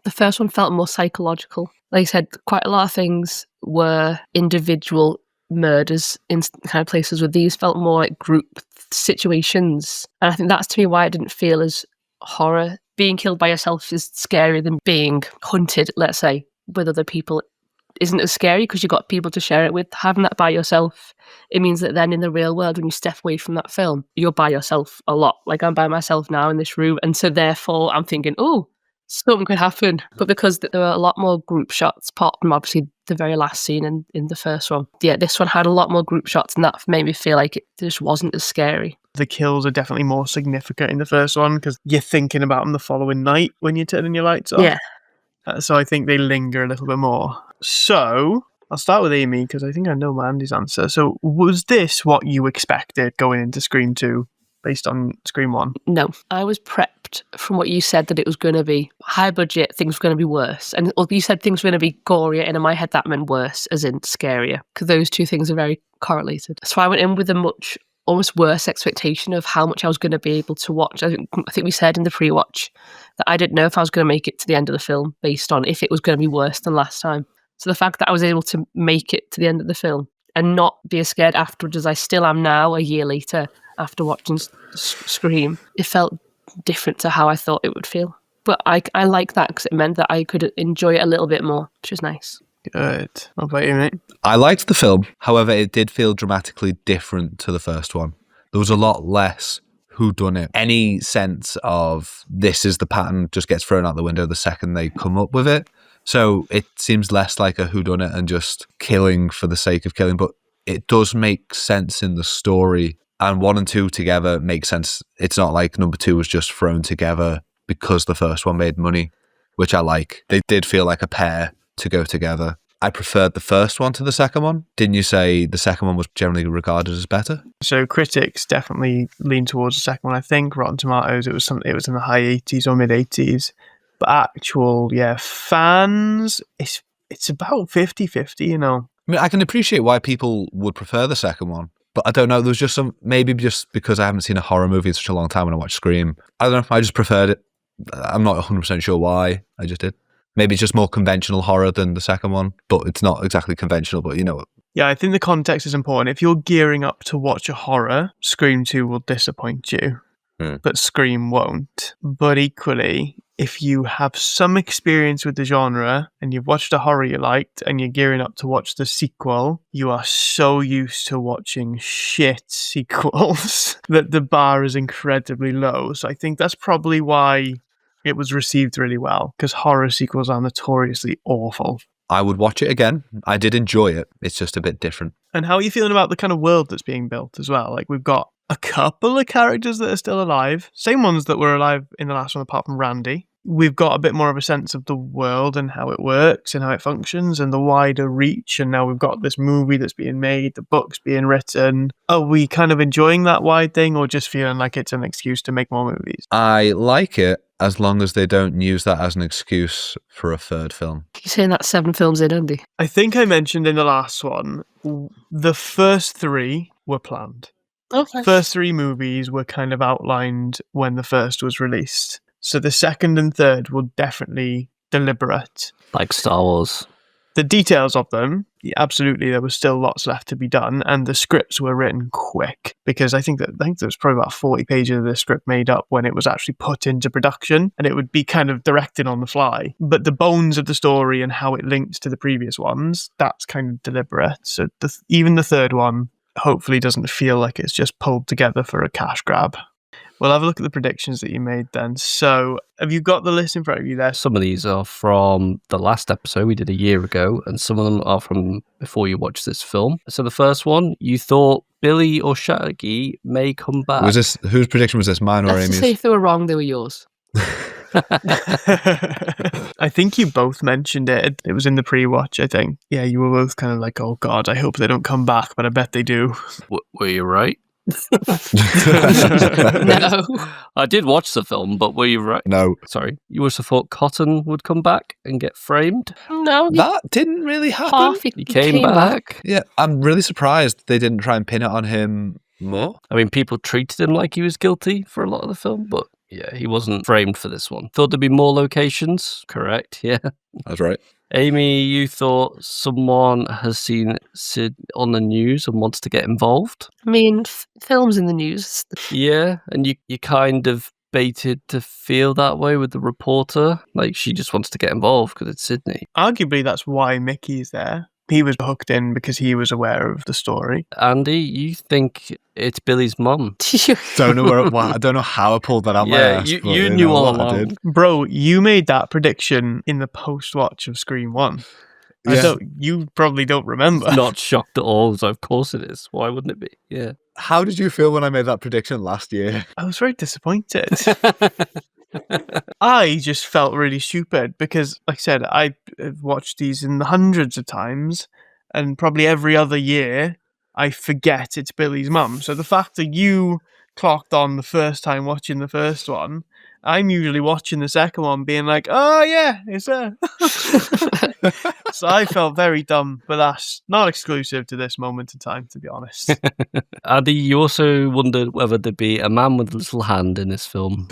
the first one felt more psychological. Like I said, quite a lot of things were individual murders in kind of places, where these felt more like group situations. And I think that's to me why it didn't feel as horror being killed by yourself is scarier than being hunted, let's say, with other people isn't as scary because you've got people to share it with. Having that by yourself, it means that then in the real world, when you step away from that film, you're by yourself a lot. Like I'm by myself now in this room. And so therefore I'm thinking, oh, something could happen. But because there were a lot more group shots, apart from obviously the very last scene in the first one. Yeah, this one had a lot more group shots and that made me feel like it just wasn't as scary. The kills are definitely more significant in the first one because you're thinking about them the following night when you're turning your lights off. Yeah. So I think they linger a little bit more. So I'll start with Amy because I think I know my Andy's answer. So was this what you expected going into Scream 2 based on Scream 1? No, I was prepped from what you said that it was going to be high budget, things were going to be worse. And you said things were going to be gorier, and in my head that meant worse, as in scarier, because those two things are very correlated. So I went in with a much almost worse expectation of how much I was going to be able to watch. I think we said in the pre-watch that I didn't know if I was going to make it to the end of the film based on if it was going to be worse than last time. So the fact that I was able to make it to the end of the film and not be as scared afterwards as I still am now, a year later, after watching Scream, it felt different to how I thought it would feel. But I like that because it meant that I could enjoy it a little bit more, which is nice. Good. What about you, mate? I liked the film. However, it did feel dramatically different to the first one. There was a lot less whodunit. Any sense of this is the pattern just gets thrown out the window the second they come up with it. So it seems less like a whodunit and just killing for the sake of killing, but it does make sense in the story. And 1 and 2 together make sense. It's not like number 2 was just thrown together because the first one made money, which I like. They did feel like a pair to go together. I preferred the first one to the second one. Didn't you say the second one was generally regarded as better? So critics definitely lean towards the second one. I think Rotten Tomatoes, it was in the high 80s or mid 80s. But actual, fans, it's about 50-50, you know. I mean, I can appreciate why people would prefer the second one, but I don't know. There was just maybe just because I haven't seen a horror movie in such a long time when I watched Scream. I don't know. I just preferred it. I'm not 100% sure why. I just did. Maybe it's just more conventional horror than the second one, but it's not exactly conventional, but you know. Yeah, I think the context is important. If you're gearing up to watch a horror, Scream 2 will disappoint you, but Scream won't. But equally, if you have some experience with the genre and you've watched a horror you liked and you're gearing up to watch the sequel, you are so used to watching shit sequels that the bar is incredibly low. So I think that's probably why it was received really well, because horror sequels are notoriously awful. I would watch it again. I did enjoy it. It's just a bit different. And how are you feeling about the kind of world that's being built as well? Like, we've got a couple of characters that are still alive, same ones that were alive in the last one apart from Randy. We've got a bit more of a sense of the world and how it works and how it functions and the wider reach. And now we've got this movie that's being made, the books being written. Are we kind of enjoying that wide thing or just feeling like it's an excuse to make more movies? I like it as long as they don't use that as an excuse for a third film. You're saying that 7 films in, Andy? I think I mentioned in the last one, the first 3 were planned. Okay. First 3 movies were kind of outlined when the first was released. So the second and third will definitely deliberate. Like Star Wars. The details of them, absolutely, there was still lots left to be done, and the scripts were written quick because I think there was probably about 40 pages of the script made up when it was actually put into production, and it would be kind of directed on the fly. But the bones of the story and how it links to the previous ones, that's kind of deliberate. So even the third one hopefully doesn't feel like it's just pulled together for a cash grab. We'll have a look at the predictions that you made then. So, have you got the list in front of you there? Some of these are from the last episode we did a year ago, and some of them are from before you watched this film. So the first one, you thought Billy or Shaggy may come back. Was this whose prediction was this? Mine or Let's Amy's? say if they were wrong, they were yours. I think you both mentioned it. It was in the pre-watch, I think. Yeah, you were both kind of like, oh God, I hope they don't come back, but I bet they do. Were you right? No. I did watch the film, but were you right? No. Sorry. You also thought Cotton would come back and get framed? No. That didn't really happen. Half He came back. Yeah, I'm really surprised they didn't try and pin it on him more. I mean, people treated him like he was guilty for a lot of the film, but yeah, he wasn't framed for this one. Thought there'd be more locations. Correct, yeah. That's right. Amy, you thought someone has seen Sid on the news and wants to get involved? I mean, films in the news. Yeah, and you kind of baited to feel that way with the reporter. Like, she just wants to get involved because it's Sydney. Arguably, that's why Mickey's there. He was hooked in because he was aware of the story. Andy, you think it's Billy's mum? Don't know I don't know how I pulled that out my Yeah, ass. you but you knew know all what I along. did. Bro, you made that prediction in the post-watch of Scream 1. Yeah. You probably don't remember. Not shocked at all, so of course it is. Why wouldn't it be? Yeah. How did you feel when I made that prediction last year? I was very disappointed. I just felt really stupid because, like I said, I've watched these in the hundreds of times, and probably every other year I forget it's Billy's mum. So the fact that you clocked on the first time watching the first one, I'm usually watching the second one being like, oh yeah, it's her. So I felt very dumb, but that's not exclusive to this moment in time, to be honest. Andy, you also wondered whether there'd be a man with a little hand in this film.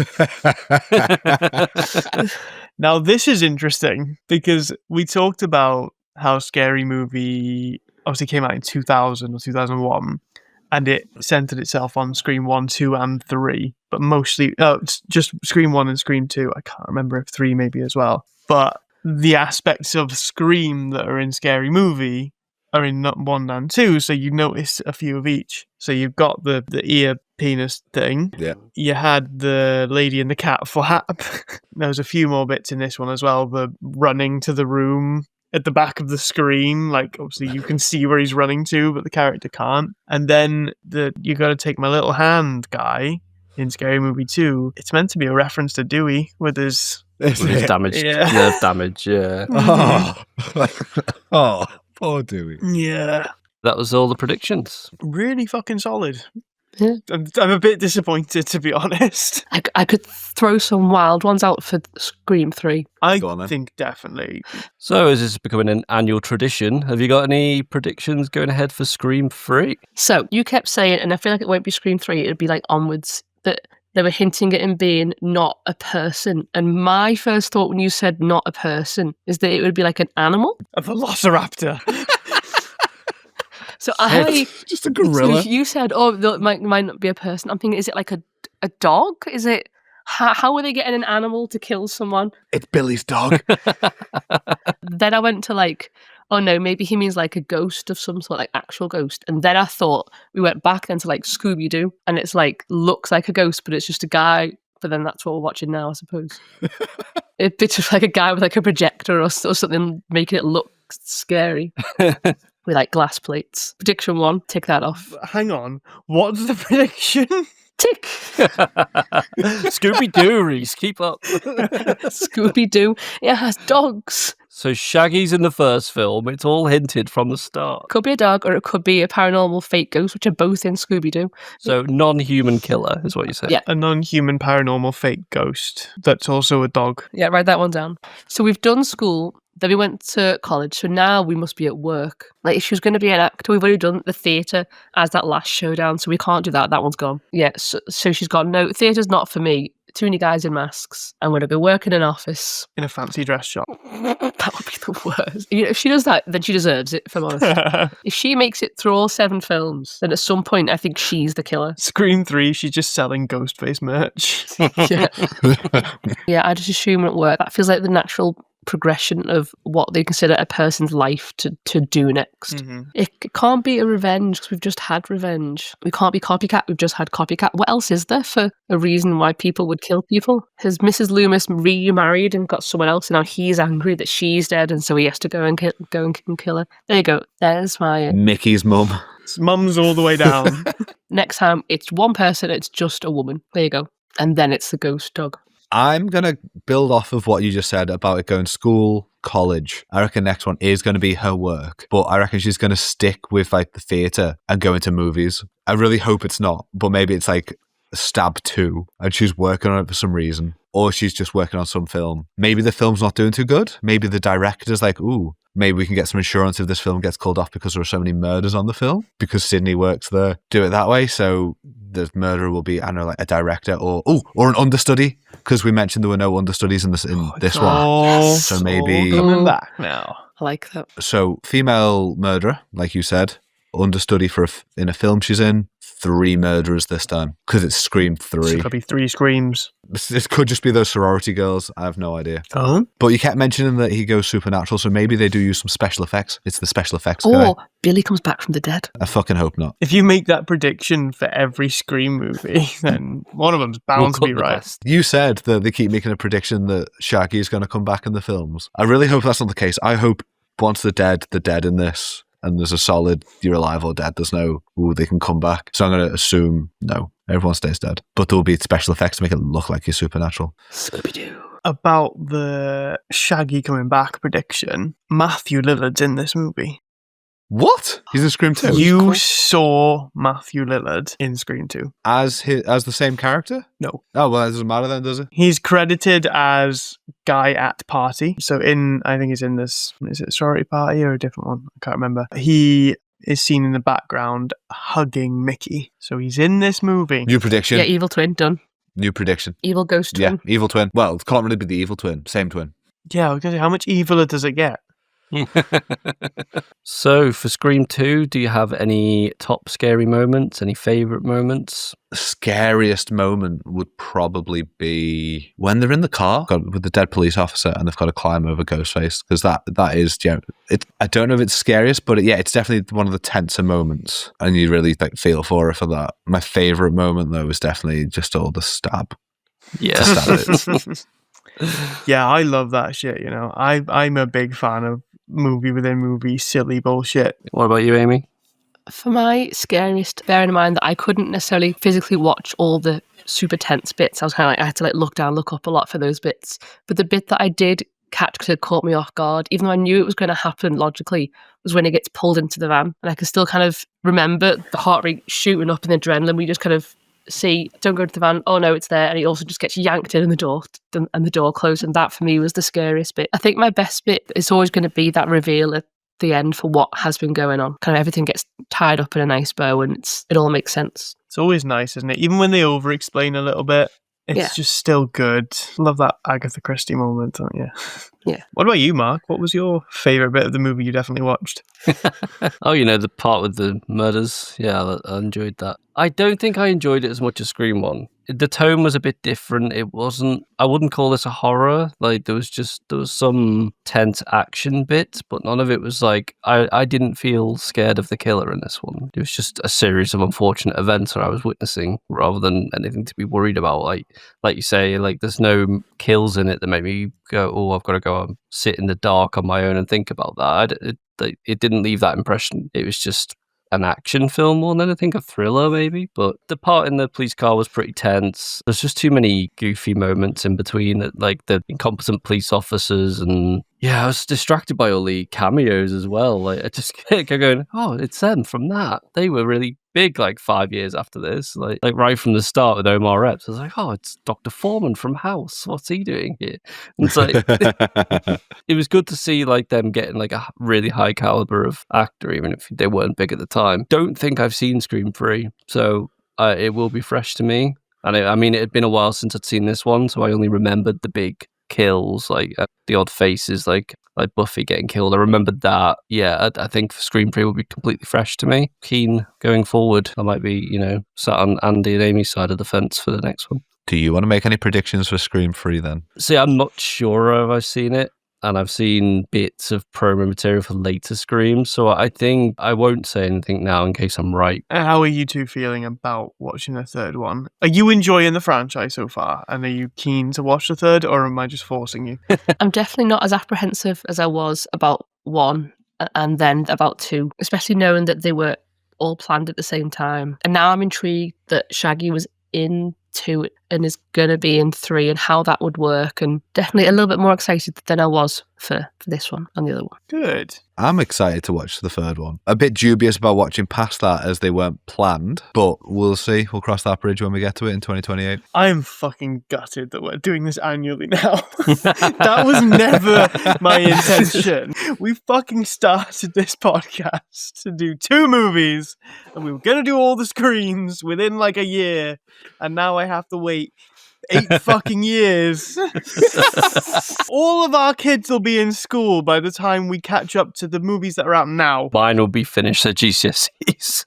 Now, this is interesting because we talked about how Scary Movie obviously came out in 2000 or 2001, and it centered itself on Scream 1, 2, and 3, but mostly it's just Scream 1 and Scream 2. I can't remember if 3 maybe as well. But the aspects of Scream that are in ScaryMovie are in 1 and 2, so you notice a few of each. So you've got the ear penis thing. Yeah. You had the lady in the cat flap. There was a few more bits in this one as well. The running to the room at the back of the screen, like obviously you can see where he's running to, but the character can't. And then the "you gotta take my little hand" guy in Scary Movie 2. It's meant to be a reference to Dewey with his With his damaged Yeah. nerve damage, yeah. Oh, poor Dewey. Yeah, That was all the predictions. really fucking solid. Yeah. I'm a bit disappointed, to be honest. I could throw some wild ones out for Scream 3. I Go on, then. think definitely. So is this becoming an annual tradition? Have you got any predictions going ahead for Scream 3? So you kept saying, and I feel like it won't be Scream 3, it'd be like Onwards, that they were hinting at him being not a person. And my first thought when you said not a person is that it would be like an animal. A velociraptor. So I Just a gorilla. You said, oh, it might not be a person. I'm thinking, is it like a dog? Is it how are they getting an animal to kill someone? It's Billy's dog. Then I went to like, oh no, maybe he means like a ghost of some sort, like actual ghost. And then I thought we went back then to like Scooby Doo, and it's like looks like a ghost, but it's just a guy. But then that's what we're watching now, I suppose. It'd be just like a guy with like a projector or something, making it look scary. With like glass plates. Prediction 1, tick that off. Hang on. What's the prediction? Tick! Scooby-Doo, Reese, keep up. Scooby Doo. It has dogs. So Shaggy's in the first film. It's all hinted from the start. Could be a dog or it could be a paranormal fake ghost, which are both in Scooby Doo. So non-human killer is what you said. Yeah. A non-human paranormal fake ghost that's also a dog. Yeah, write that one down. So we've done school, then we went to college, so now we must be at work. Like if she was going to be an actor, we've already done the theatre as that last showdown, so we can't do that. That one's gone. Yeah, so she's gone, no, theatre's not for me. Too many guys in masks. I'm going to go work in an office. In a fancy dress shop. That would be the worst. You know, if she does that, then she deserves it, if I'm honest. If she makes it through all 7 films, then at some point I think she's the killer. Scream 3, she's just selling Ghostface merch. Yeah, I just assume at work that feels like the natural progression of what they consider a person's life to do next. It can't be a revenge because we've just had revenge. We can't be copycat, we've just had copycat. What else is there for a reason why people would kill people? Has Mrs. Loomis remarried and got someone else, and now he's angry that she's dead, and so he has to go and kill her? There you go. There's my Mickey's mum. It's mums all the way down. next time. It's one person. It's just a woman. There you go. And then it's the ghost dog. I'm going to build off of what you just said about it going school, college. I reckon next one is going to be her work, but I reckon she's going to stick with like the theatre and go into movies. I really hope it's not, but maybe it's like Stab 2 and she's working on it for some reason, or she's just working on some film. Maybe the film's not doing too good. Maybe the director's like, ooh, maybe we can get some insurance if this film gets called off because there are so many murders on the film, because Sydney works there. Do it that way, so the murderer will be, I don't know, like a director or an understudy, because we mentioned there were no understudies in this one. Yes. So maybe coming back now. I like that. So female murderer, like you said, understudy in a film she's in, 3 murderers this time because it's Scream So 3. it could be 3 screams. This could just be those sorority girls. I have no idea. Oh, But you kept mentioning that he goes supernatural, so maybe they do use some special effects. It's the special effects guy. Or Billy comes back from the dead. I fucking hope not. if you make that prediction for every Scream movie, then one of them's bound to be right. You said that they keep making a prediction that Shaggy is going to come back in the films. I really hope that's not the case. I hope once they're dead in this, and there's a solid you're alive or dead, there's no, ooh, they can come back. So I'm going to assume no, everyone stays dead. But there will be special effects to make it look like he's supernatural. Scooby-Doo. About the Shaggy coming back prediction, Matthew Lillard's in this movie. What? He's in Scream 2? You saw Matthew Lillard in Scream 2. As the same character? No. Oh, well, it doesn't matter then, does it? He's credited as Guy at Party. So I think he's in this, is it Sorority Party or a different one? I can't remember. He is seen in the background hugging Mickey. So he's in this movie. New prediction. Yeah, evil twin, done. New prediction. Evil ghost twin. Yeah, evil twin. Well, it can't really be the evil twin. Same twin. Yeah, I was going to say, how much eviler does it get? So for Scream 2, do you have any top scary moments? Any favourite moments? Scariest moment would probably be when they're in the car with the dead police officer and they've got to climb over Ghostface, because that is, yeah, I don't know if it's scariest, but it's definitely one of the tenser moments, and you really feel for her for that. My favourite moment though is definitely just all the stab. Yeah. Stab it. Yeah, I love that shit, you know. I'm a big fan of movie within movie silly bullshit. What about you, Amy? For my scariest, bearing in mind that I couldn't necessarily physically watch all the super tense bits, I was kind of I had to look down, look up a lot for those bits. But the bit that I did catch because it caught me off guard, even though I knew it was going to happen logically, was when he gets pulled into the van. And I can still kind of remember the heart rate shooting up and the adrenaline. We just kind of see, don't go to the van, oh no, it's there. And he also just gets yanked in the door and the door closed. And that for me was the scariest bit. I think my best bit is always going to be that reveal at the end for what has been going on. Kind of everything gets tied up in a nice bow and it all makes sense. It's always nice, isn't it? Even when they over-explain a little bit, it's just still good. Love that Agatha Christie moment, don't you? Yeah. What about you, Mark? What was your favourite bit of the movie you definitely watched? Oh, the part with the murders. Yeah, I enjoyed that. I don't think I enjoyed it as much as Scream 1. The tone was a bit different. I wouldn't call this a horror. There was some tense action bits, but none of it was I didn't feel scared of the killer in this one. It was just a series of unfortunate events that I was witnessing rather than anything to be worried about. Like you say, there's no kills in it that make me go, oh, I've got to go and sit in the dark on my own and think about that. It didn't leave that impression. It was just an action film more than anything, a thriller maybe. But the part in the police car was pretty tense. There's just too many goofy moments in between, the incompetent police officers, and I was distracted by all the cameos as well. I just kept going, oh, it's them from that. They were really big 5 years after this, right from the start with Omar Epps. I was like, oh, it's Dr. Foreman from House. What's he doing here? And it's it was good to see them getting a really high caliber of actor, even if they weren't big at the time. Don't think I've seen Scream 3, so it will be fresh to me. And it had been a while since I'd seen this one, so I only remembered the big kills, the odd faces, like Buffy getting killed. I remembered that. Yeah, I think Scream 3 will be completely fresh to me. Keen going forward. I might be, sat on Andy and Amy's side of the fence for the next one. Do you want to make any predictions for Scream 3 then? See, I'm not sure if I've seen it, and I've seen bits of promo material for later Screams, so I think I won't say anything now in case I'm right. How are you two feeling about watching the third one? Are you enjoying the franchise so far? And are you keen to watch the third, or am I just forcing you? I'm definitely not as apprehensive as I was about 1 and then about 2, especially knowing that they were all planned at the same time. And now I'm intrigued that Shaggy was in 2 and is going to be in 3 and how that would work, and definitely a little bit more excited than I was for this one and the other one. Good. I'm excited to watch the third one. A bit dubious about watching past that as they weren't planned, but we'll see. We'll cross that bridge when we get to it in 2028. I am fucking gutted that we're doing this annually now. That was never my intention. We fucking started this podcast to do 2 movies, and we were going to do all the screens within a year, and now I have to wait 8 fucking years. All of our kids will be in school by the time we catch up to the movies that are out now. Mine will be finished at GCSEs.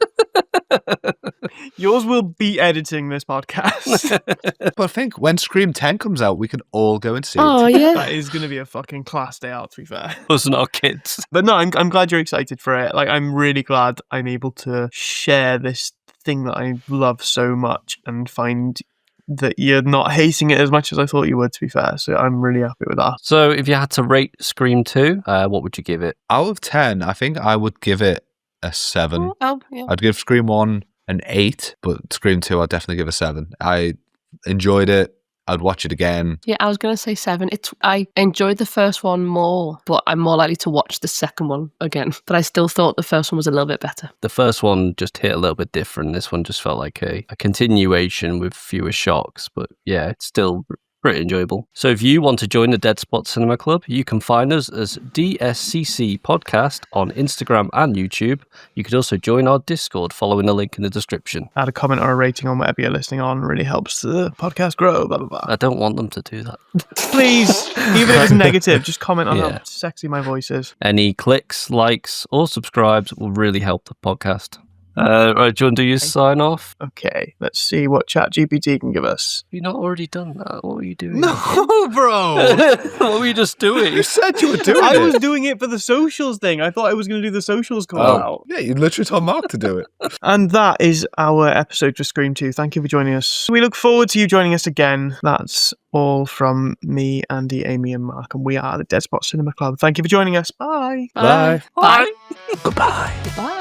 Yours will be editing this podcast. But I think when Scream 10 comes out, we can all go and see Oh it. yeah. That is going to be a fucking class day out, to be fair. Us and our kids. But no, I'm glad you're excited for it. Like, I'm really glad I'm able to share this thing that I love so much and find that you're not hating it as much as I thought you would, to be fair. So I'm really happy with that. So if you had to rate Scream 2, what would you give it? Out of 10, I think I would give it a 7. Oh yeah. I'd give Scream 1 an 8, but Scream 2 I'd definitely give a 7. I enjoyed it. I'd watch it again. Yeah, I was gonna say 7. I enjoyed the first one more, but I'm more likely to watch the second one again. But I still thought the first one was a little bit better. The first one just hit a little bit different. This one just felt like a continuation with fewer shocks. But yeah, it's still pretty enjoyable. So if you want to join the Dead Spot Cinema Club, you can find us as DSCC Podcast on Instagram and YouTube. You could also join our Discord following the link in the description. Add a comment or a rating on whatever you're listening on. Really helps the podcast grow, blah, blah, blah. I don't want them to do that. Please, even if it's negative, just comment on Yeah. how sexy my voice is. Any clicks, likes, or subscribes will really help the podcast. Right, do you want to do your sign off? Okay, let's see what ChatGPT can give us. Have you not already done that? What were you doing? No, bro. What were you just doing? You said you were doing I it. was doing it for the socials thing. I thought I was going to do the socials call Oh. out. Yeah, you literally told Mark to do it. And that is our episode for Scream 2. Thank you for joining us. We look forward to you joining us again. That's all from me, Andy, Amy, and Mark. And we are the Dead Spot Cinema Club. Thank you for joining us. Bye. Bye. Bye. Goodbye. Bye.